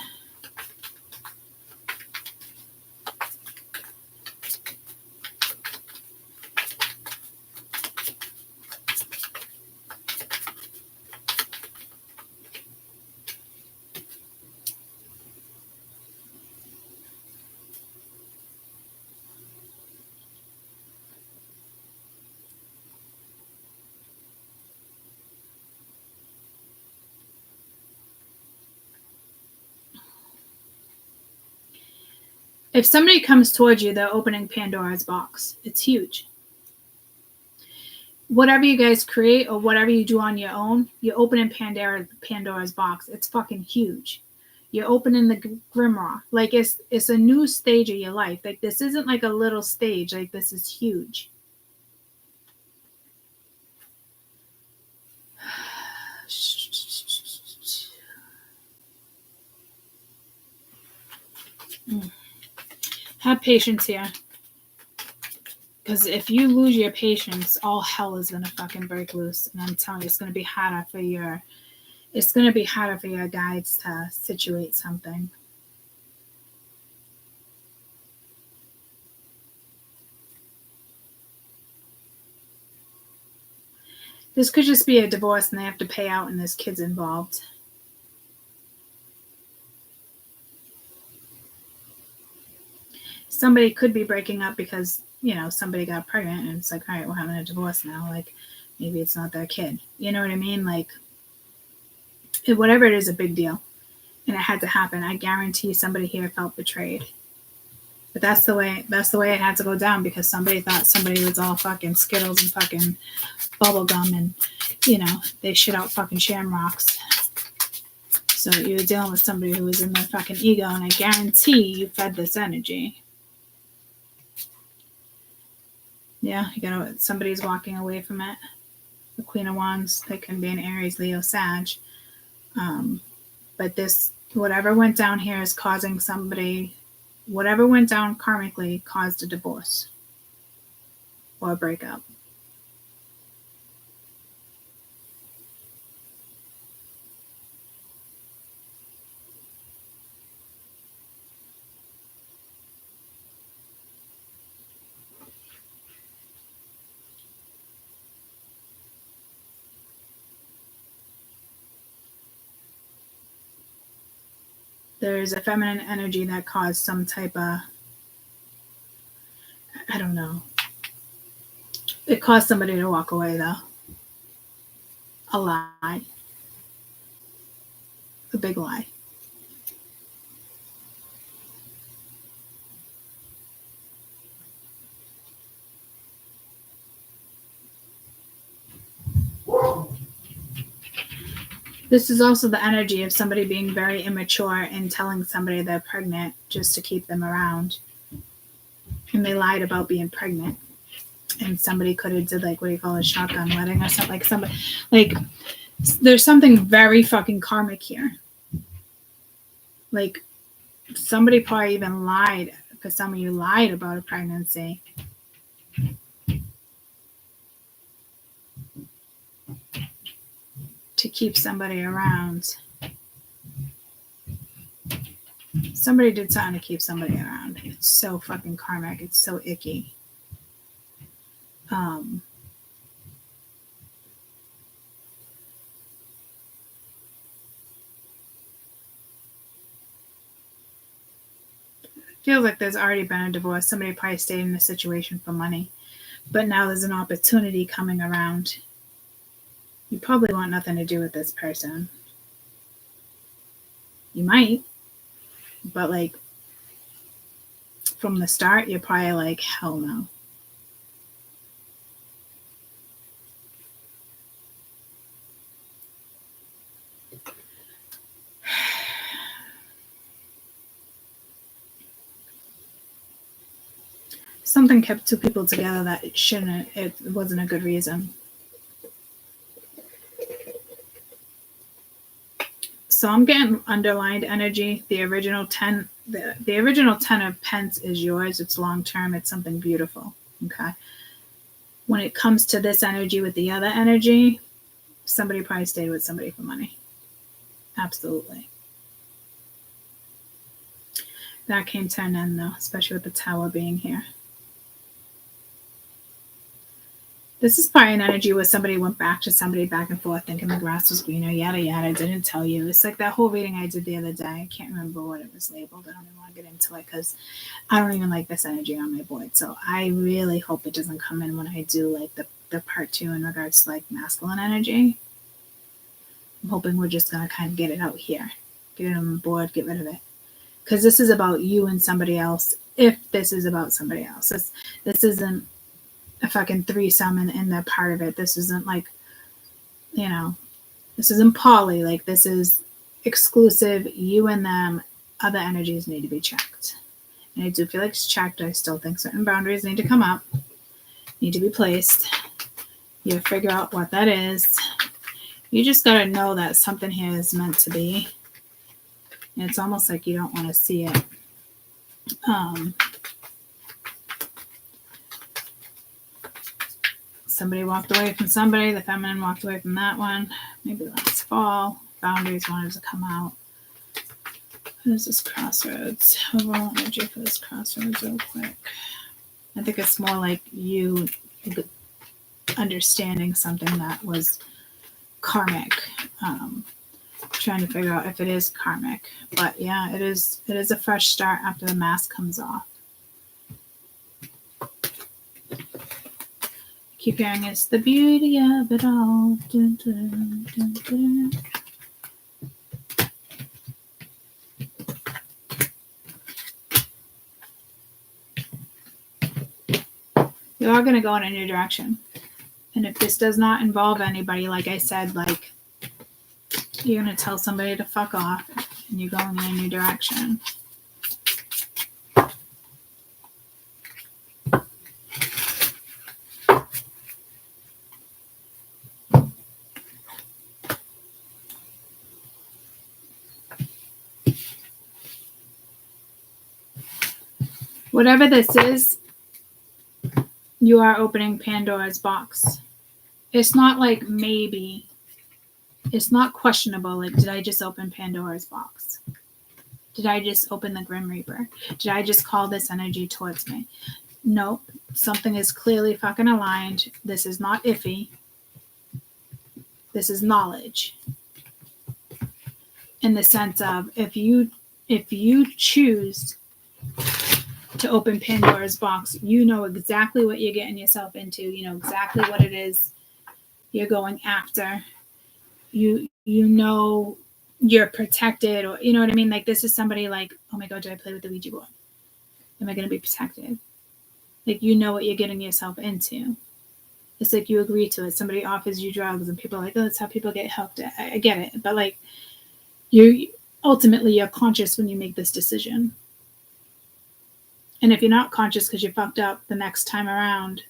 If somebody comes towards you, they're opening Pandora's box. It's huge. whatever you guys create or whatever you do on your own, you're opening Pandora's box. It's fucking huge. You're opening the grimoire. Like it's a new stage of your life. Like this isn't like a little stage. Like this is huge. Have patience here. Because if you lose your patience, all hell is gonna fucking break loose. And I'm telling you, it's gonna be harder for your guides to situate something. This could just be a divorce and they have to pay out and there's kids involved. Somebody could be breaking up because, somebody got pregnant and it's like, all right, we're having a divorce now. Like, maybe it's not their kid. You know what I mean? Like, whatever it is, a big deal. And it had to happen. I guarantee somebody here felt betrayed. But that's the way it had to go down because somebody thought somebody was all fucking Skittles and fucking bubble gum and, they shit out fucking shamrocks. So you were dealing with somebody who was in their fucking ego, and I guarantee you fed this energy. Yeah, somebody's walking away from it. The Queen of Wands, they can be an Aries, Leo, Sag. But whatever went down here is causing somebody, whatever went down karmically caused a divorce or a breakup. There's a feminine energy that caused some type of, I don't know. It caused somebody to walk away, though. A lie. A big lie. This is also the energy of somebody being very immature and telling somebody they're pregnant just to keep them around. And they lied about being pregnant. And somebody could have did like, what do you call a shotgun wedding or something. Like there's something very fucking karmic here. Like somebody probably even lied, because some of you lied about a pregnancy. To keep somebody around. Somebody did something to keep somebody around. It's so fucking karmic. It's so icky. Feels like there's already been a divorce. Somebody probably stayed in the situation for money. But now there's an opportunity coming around. You probably want nothing to do with this person. You might. But like, from the start, you're probably like, hell no. Something kept two people together that it wasn't a good reason. So I'm getting underlined energy. The original 10, the original 10 of Pence is yours. It's long term. It's something beautiful. Okay. When it comes to this energy with the other energy, somebody probably stayed with somebody for money. Absolutely. That came to an end though, especially with the Tower being here. This is probably an energy where somebody went back to somebody back and forth thinking the grass was greener, yada, yada, didn't tell you. It's like that whole reading I did the other day. I can't remember what it was labeled. I don't even want to get into it because I don't even like this energy on my board. So I really hope it doesn't come in when I do like the part 2 in regards to like masculine energy. I'm hoping we're just going to kind of get it out here. Get it on the board, get rid of it. Because this is about you and somebody else. If this is about somebody else. This isn't a fucking threesome in the part of it. This isn't like, you know, this isn't poly. Like, this is exclusive, you and them. Other energies need to be checked. And I do feel like it's checked. I still think certain boundaries need to come up, need to be placed. You figure out what that is. You just got to know that something here is meant to be. And it's almost like you don't want to see it. Somebody walked away from somebody. The feminine walked away from that one. Maybe last fall. Boundaries wanted to come out. What is this crossroads? Overall energy for this crossroads real quick. I think it's more like you understanding something that was karmic. Trying to figure out if it is karmic. But yeah, it is a fresh start after the mask comes off. Keep hearing it's the beauty of it all. Dun, dun, dun, dun. You are going to go in a new direction. And if this does not involve anybody, like I said, like, you're going to tell somebody to fuck off and you're going in a new direction. Whatever this is, you are opening Pandora's box. It's not like maybe. It's not questionable. Like, did I just open Pandora's box? Did I just open the Grim Reaper? Did I just call this energy towards me? Nope. Something is clearly fucking aligned. This is not iffy. This is knowledge. In the sense of, if you choose to open Pandora's box, you know exactly what you're getting yourself into. You know exactly what it is you're going after. You know you're protected, or you know what I mean? Like, this is somebody like, oh my God, do I play with the Ouija board? Am I going to be protected? Like, you know what you're getting yourself into. It's like you agree to it. Somebody offers you drugs and people are like, oh, that's how people get hooked. I get it. But like, you're conscious when you make this decision. And if you're not conscious because you fucked up the next time around,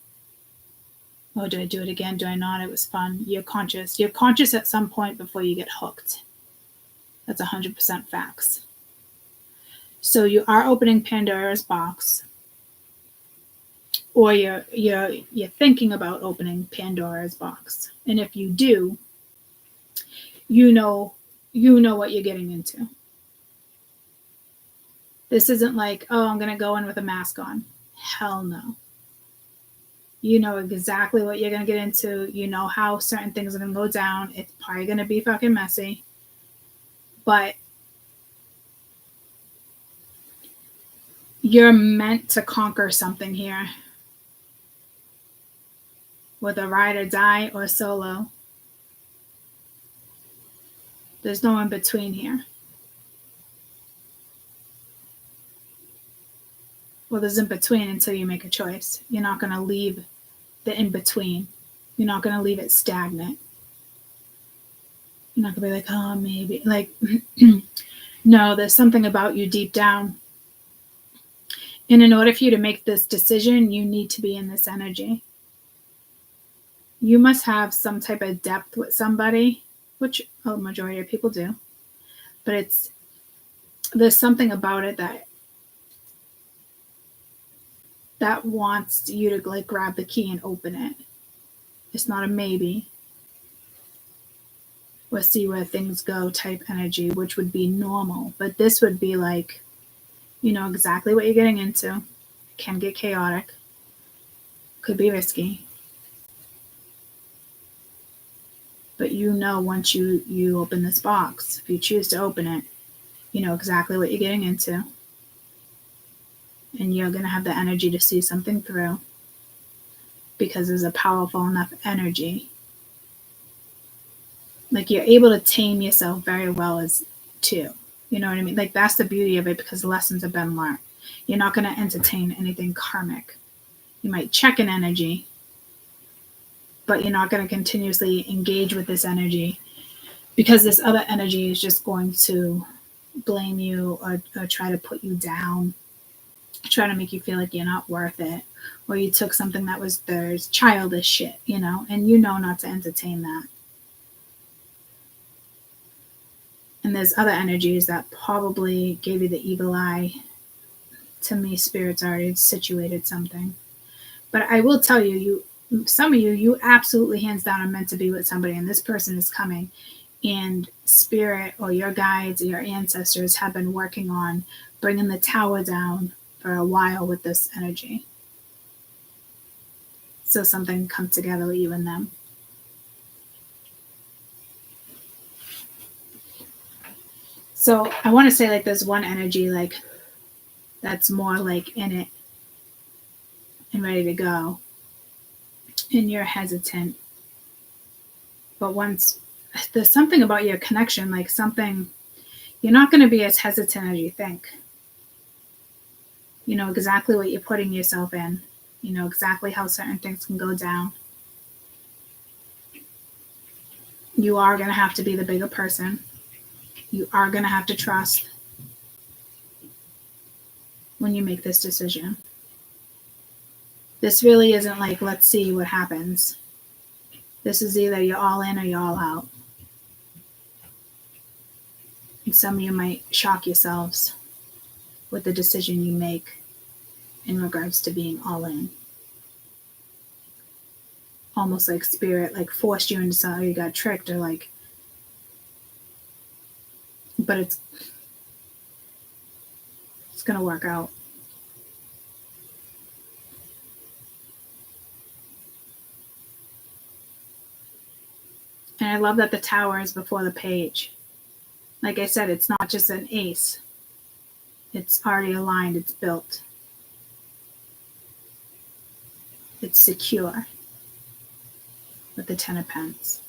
oh, did I do it again? Do I not? It was fun. You're conscious. You're conscious at some point before you get hooked. That's 100% facts. So you are opening Pandora's box, or you're thinking about opening Pandora's box. And if you do, you know what you're getting into. This isn't like, oh, I'm going to go in with a mask on. Hell no. You know exactly what you're going to get into. You know how certain things are going to go down. It's probably going to be fucking messy. But you're meant to conquer something here. With a ride or die or solo. There's no in between here. Well, there's in between until you make a choice. You're not going to leave the in between. You're not going to leave it stagnant. You're not going to be like, oh, maybe. Like, no, there's something about you deep down. And in order for you to make this decision, you need to be in this energy. You must have some type of depth with somebody, which a majority of people do. But there's something about it that wants you to like grab the key and open it. It's not a maybe. We'll see where things go type energy, which would be normal. But this would be like, you know exactly what you're getting into. It can get chaotic. Could be risky. But you know once you open this box, if you choose to open it, you know exactly what you're getting into. And you're going to have the energy to see something through. Because there's a powerful enough energy. Like, you're able to tame yourself very well as too. You know what I mean? Like, that's the beauty of it, because lessons have been learned. You're not going to entertain anything karmic. You might check an energy, but you're not going to continuously engage with this energy, because this other energy is just going to blame you or try to put you down, try to make you feel like you're not worth it, or you took something that was theirs, childish shit, and you know not to entertain that. And there's other energies that probably gave you the evil eye. To me, Spirit's already situated something. But I will tell you, some of you absolutely hands down are meant to be with somebody, and this person is coming. And Spirit or your guides or your ancestors have been working on bringing the tower down for a while with this energy. So something come together with you and them. So I want to say, like, there's one energy, like, that's more like in it and ready to go. And you're hesitant. But once there's something about your connection, like something, you're not going to be as hesitant as you think. You know exactly what you're putting yourself in. You know exactly how certain things can go down. You are going to have to be the bigger person. You are going to have to trust when you make this decision. This really isn't like, let's see what happens. This is either you're all in or you're all out. And some of you might shock yourselves with the decision you make in regards to being all in. Almost like Spirit like forced you into something, you got tricked, or like, but it's going to work out. And I love that the tower is before the page. Like I said, it's not just an ace. It's already aligned. It's built. It's secure with the 10 of Pentacles.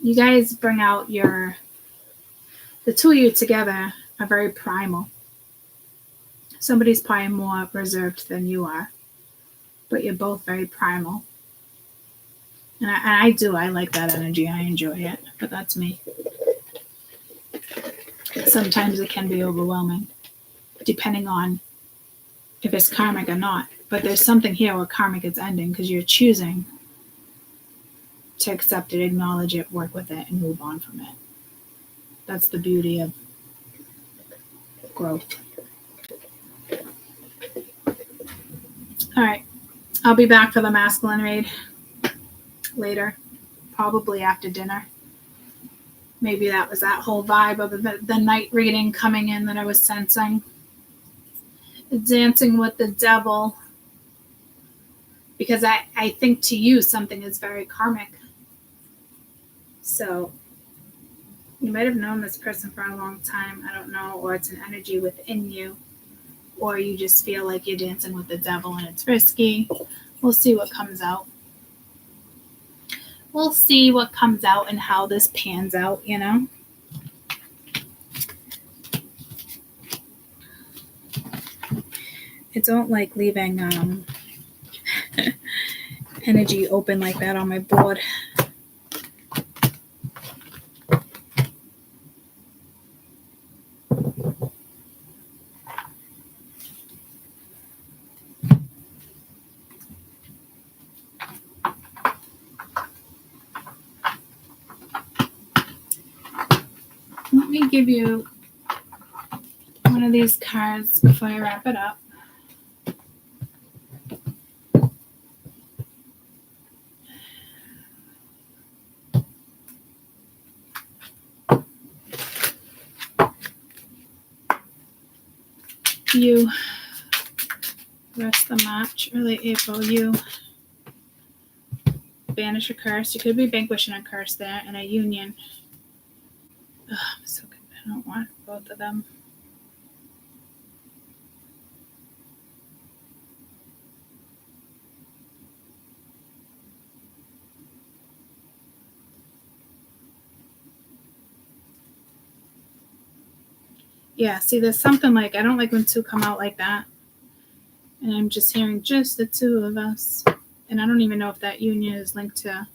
You guys bring out the two of you together are very primal. Somebody's probably more reserved than you are, but you're both very primal. And I like that energy. I enjoy it, but that's me. Sometimes it can be overwhelming, depending on if it's karmic or not. But there's something here where karmic is ending because you're choosing to accept it, acknowledge it, work with it, and move on from it. That's the beauty of growth. All right. I'll be back for the masculine read later, probably after dinner. Maybe that was that whole vibe of the night reading coming in that I was sensing. Dancing with the devil. Because I think to you something is very karmic. So you might have known this person for a long time. I don't know. Or it's an energy within you. Or you just feel like you're dancing with the devil and it's risky. We'll see what comes out. We'll see what comes out and how this pans out, you know? I don't like leaving energy open like that on my board. Let me give you one of these cards before I wrap it up. You, rest of March, early April, you banish a curse. You could be vanquishing a curse there and a union. Oh, I'm so good. I don't want both of them. Yeah, see, there's something like, I don't like when two come out like that. And I'm just hearing just the two of us. And I don't even know if that union is linked to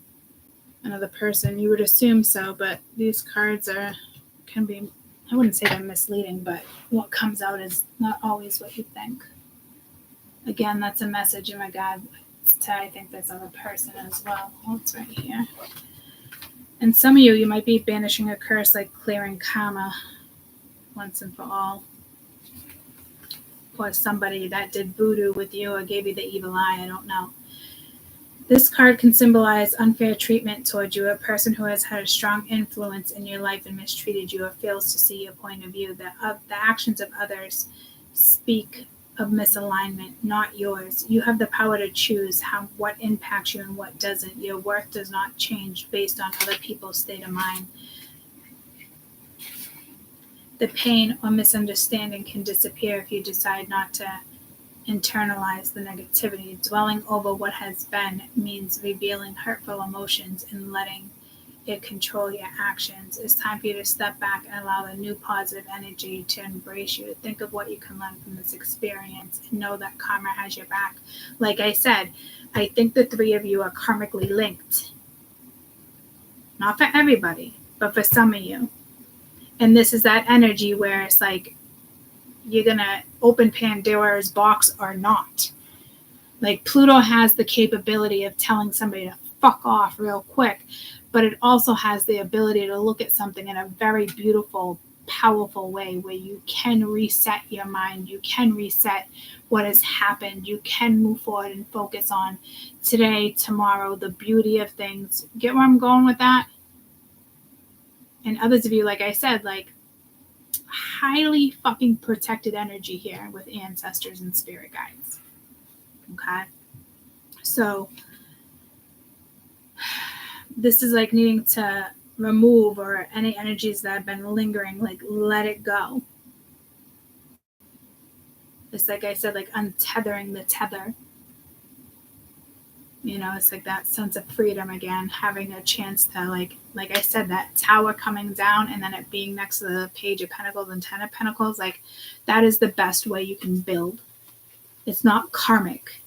another person. You would assume so, but these cards can be, I wouldn't say they're misleading, but what comes out is not always what you think. Again, that's a message, oh my God, I think there's other person as well. Oh, it's right here. And some of you might be banishing a curse, like clearing karma once and for all. Or somebody that did voodoo with you or gave you the evil eye, I don't know. This card can symbolize unfair treatment towards you, a person who has had a strong influence in your life and mistreated you or fails to see your point of view. The actions of others speak of misalignment, not yours. You have the power to choose what impacts you and what doesn't. Your worth does not change based on other people's state of mind. The pain or misunderstanding can disappear if you decide not to internalize the negativity. Dwelling over what has been means revealing hurtful emotions and letting it control your actions. It's time for you to step back and allow the new positive energy to embrace you. Think of what you can learn from this experience and know that karma has your back. Like I said, I think the three of you are karmically linked. Not for everybody, but for some of you. And this is that energy where it's like, you're going to open Pandora's box or not. Like Pluto has the capability of telling somebody to fuck off real quick, but it also has the ability to look at something in a very beautiful, powerful way where you can reset your mind. You can reset what has happened. You can move forward and focus on today, tomorrow, the beauty of things. Get where I'm going with that? And others of you, like I said, like, highly fucking protected energy here with ancestors and spirit guides. Okay? So this is like needing to remove or any energies that have been lingering, like let it go. It's like I said, like untethering the tether. You know, it's like that sense of freedom again, having a chance to like I said, that tower coming down and then it being next to the Page of Pentacles and Ten of Pentacles, like that is the best way you can build. It's not karmic.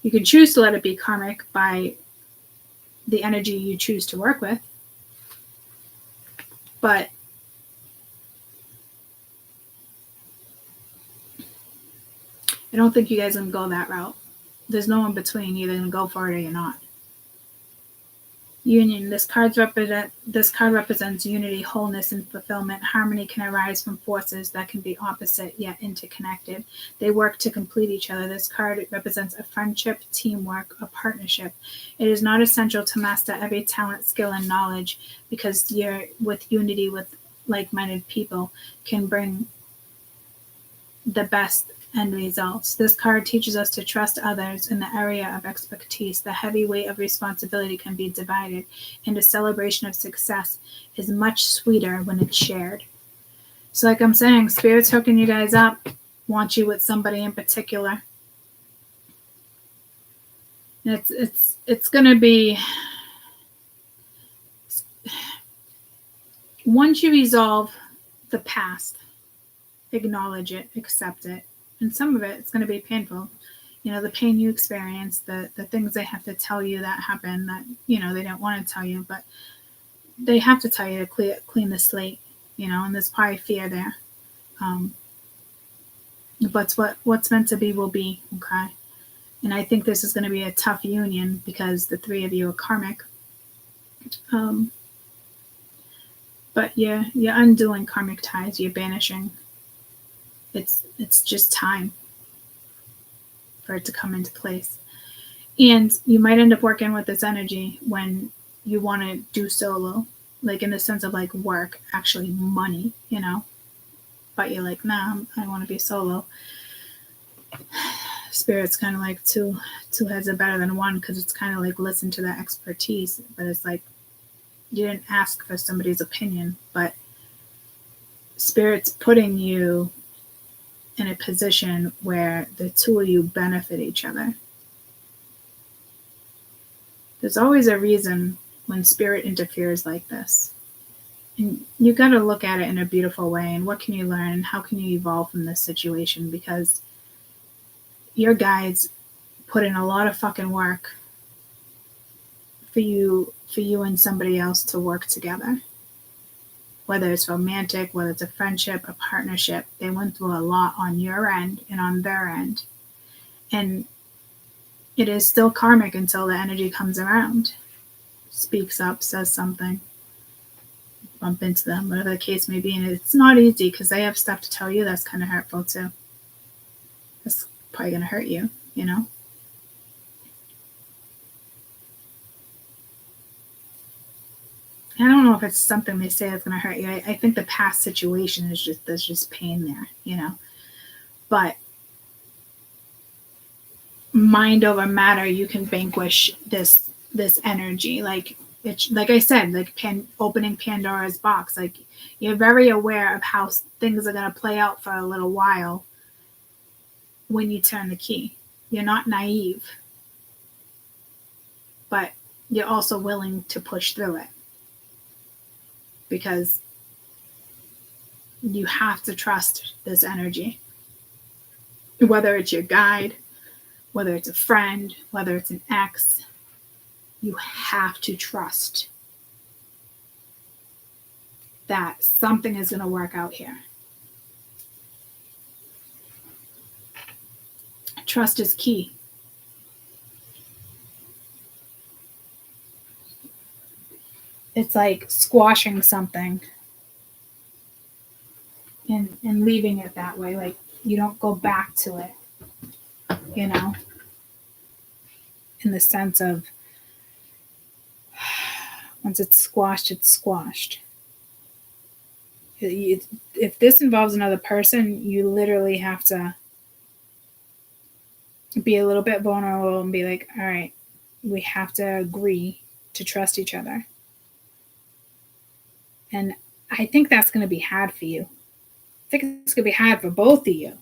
You can choose to let it be karmic by the energy you choose to work with. But I don't think you guys can go that route. There's no in between. You're either going to go for it or you're not. Union. This card represents unity, wholeness, and fulfillment. Harmony can arise from forces that can be opposite yet interconnected. They work to complete each other. This card represents a friendship, teamwork, a partnership. It is not essential to master every talent, skill, and knowledge because you're with unity with like-minded people can bring the best end results. This card teaches us to trust others in the area of expertise. The heavy weight of responsibility can be divided, and a celebration of success is much sweeter when it's shared. So like I'm saying, Spirit's hooking you guys up, want you with somebody in particular. It's going to be, once you resolve the past, acknowledge it, accept it. And some of it's going to be painful. You know, the pain you experience, the things they have to tell you that happen that, you know, they don't want to tell you, but they have to tell you to clean the slate, you know, and there's probably fear there. But what's meant to be will be, okay? And I think this is going to be a tough union because the three of you are karmic. But you're undoing karmic ties, you're banishing. It's just time for it to come into place. And you might end up working with this energy when you want to do solo, like in the sense of like work, actually money, you know. But you're like, nah, I want to be solo. Spirit's kind of like two heads are better than one because it's kind of like listen to that expertise, but it's like you didn't ask for somebody's opinion, but Spirit's putting you in a position where the two of you benefit each other. There's always a reason when Spirit interferes like this. And you got to look at it in a beautiful way. And what can you learn? And how can you evolve from this situation? Because your guides put in a lot of fucking work for you and somebody else to work together. Whether it's romantic, whether it's a friendship, a partnership, they went through a lot on your end and on their end. And it is still karmic until the energy comes around, speaks up, says something, bump into them, whatever the case may be. And it's not easy because they have stuff to tell you that's kind of hurtful too. That's probably going to hurt you, you know? I don't know if it's something they say that's going to hurt you. I think the past situation is just, there's just pain there, you know? But mind over matter, you can vanquish this energy. Like it's like I said, like opening Pandora's box. Like you're very aware of how things are going to play out for a little while when you turn the key. You're not naive, but you're also willing to push through it because you have to trust this energy, whether it's your guide, whether it's a friend, whether it's an ex. You have to trust that something is going to work out here. Trust is key. It's like squashing something and leaving it that way. Like you don't go back to it, you know, in the sense of once it's squashed, it's squashed. If this involves another person, you literally have to be a little bit vulnerable and be like, all right, we have to agree to trust each other. And I think that's going to be hard for you. I think it's going to be hard for both of you.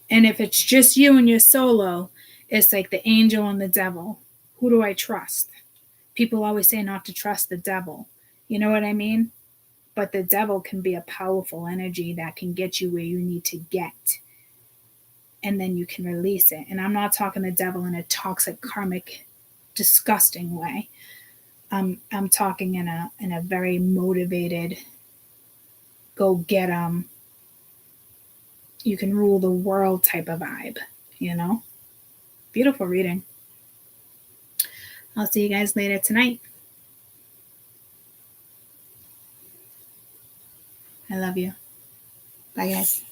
And if it's just you and you're solo, it's like the angel and the devil. Who do I trust? People always say not to trust the devil. You know what I mean? But the devil can be a powerful energy that can get you where you need to get. And then you can release it. And I'm not talking the devil in a toxic, karmic, disgusting way. I'm talking in a very motivated, go get 'em, you can rule the world type of vibe, you know? Beautiful reading. I'll see you guys later tonight. I love you. Bye, guys.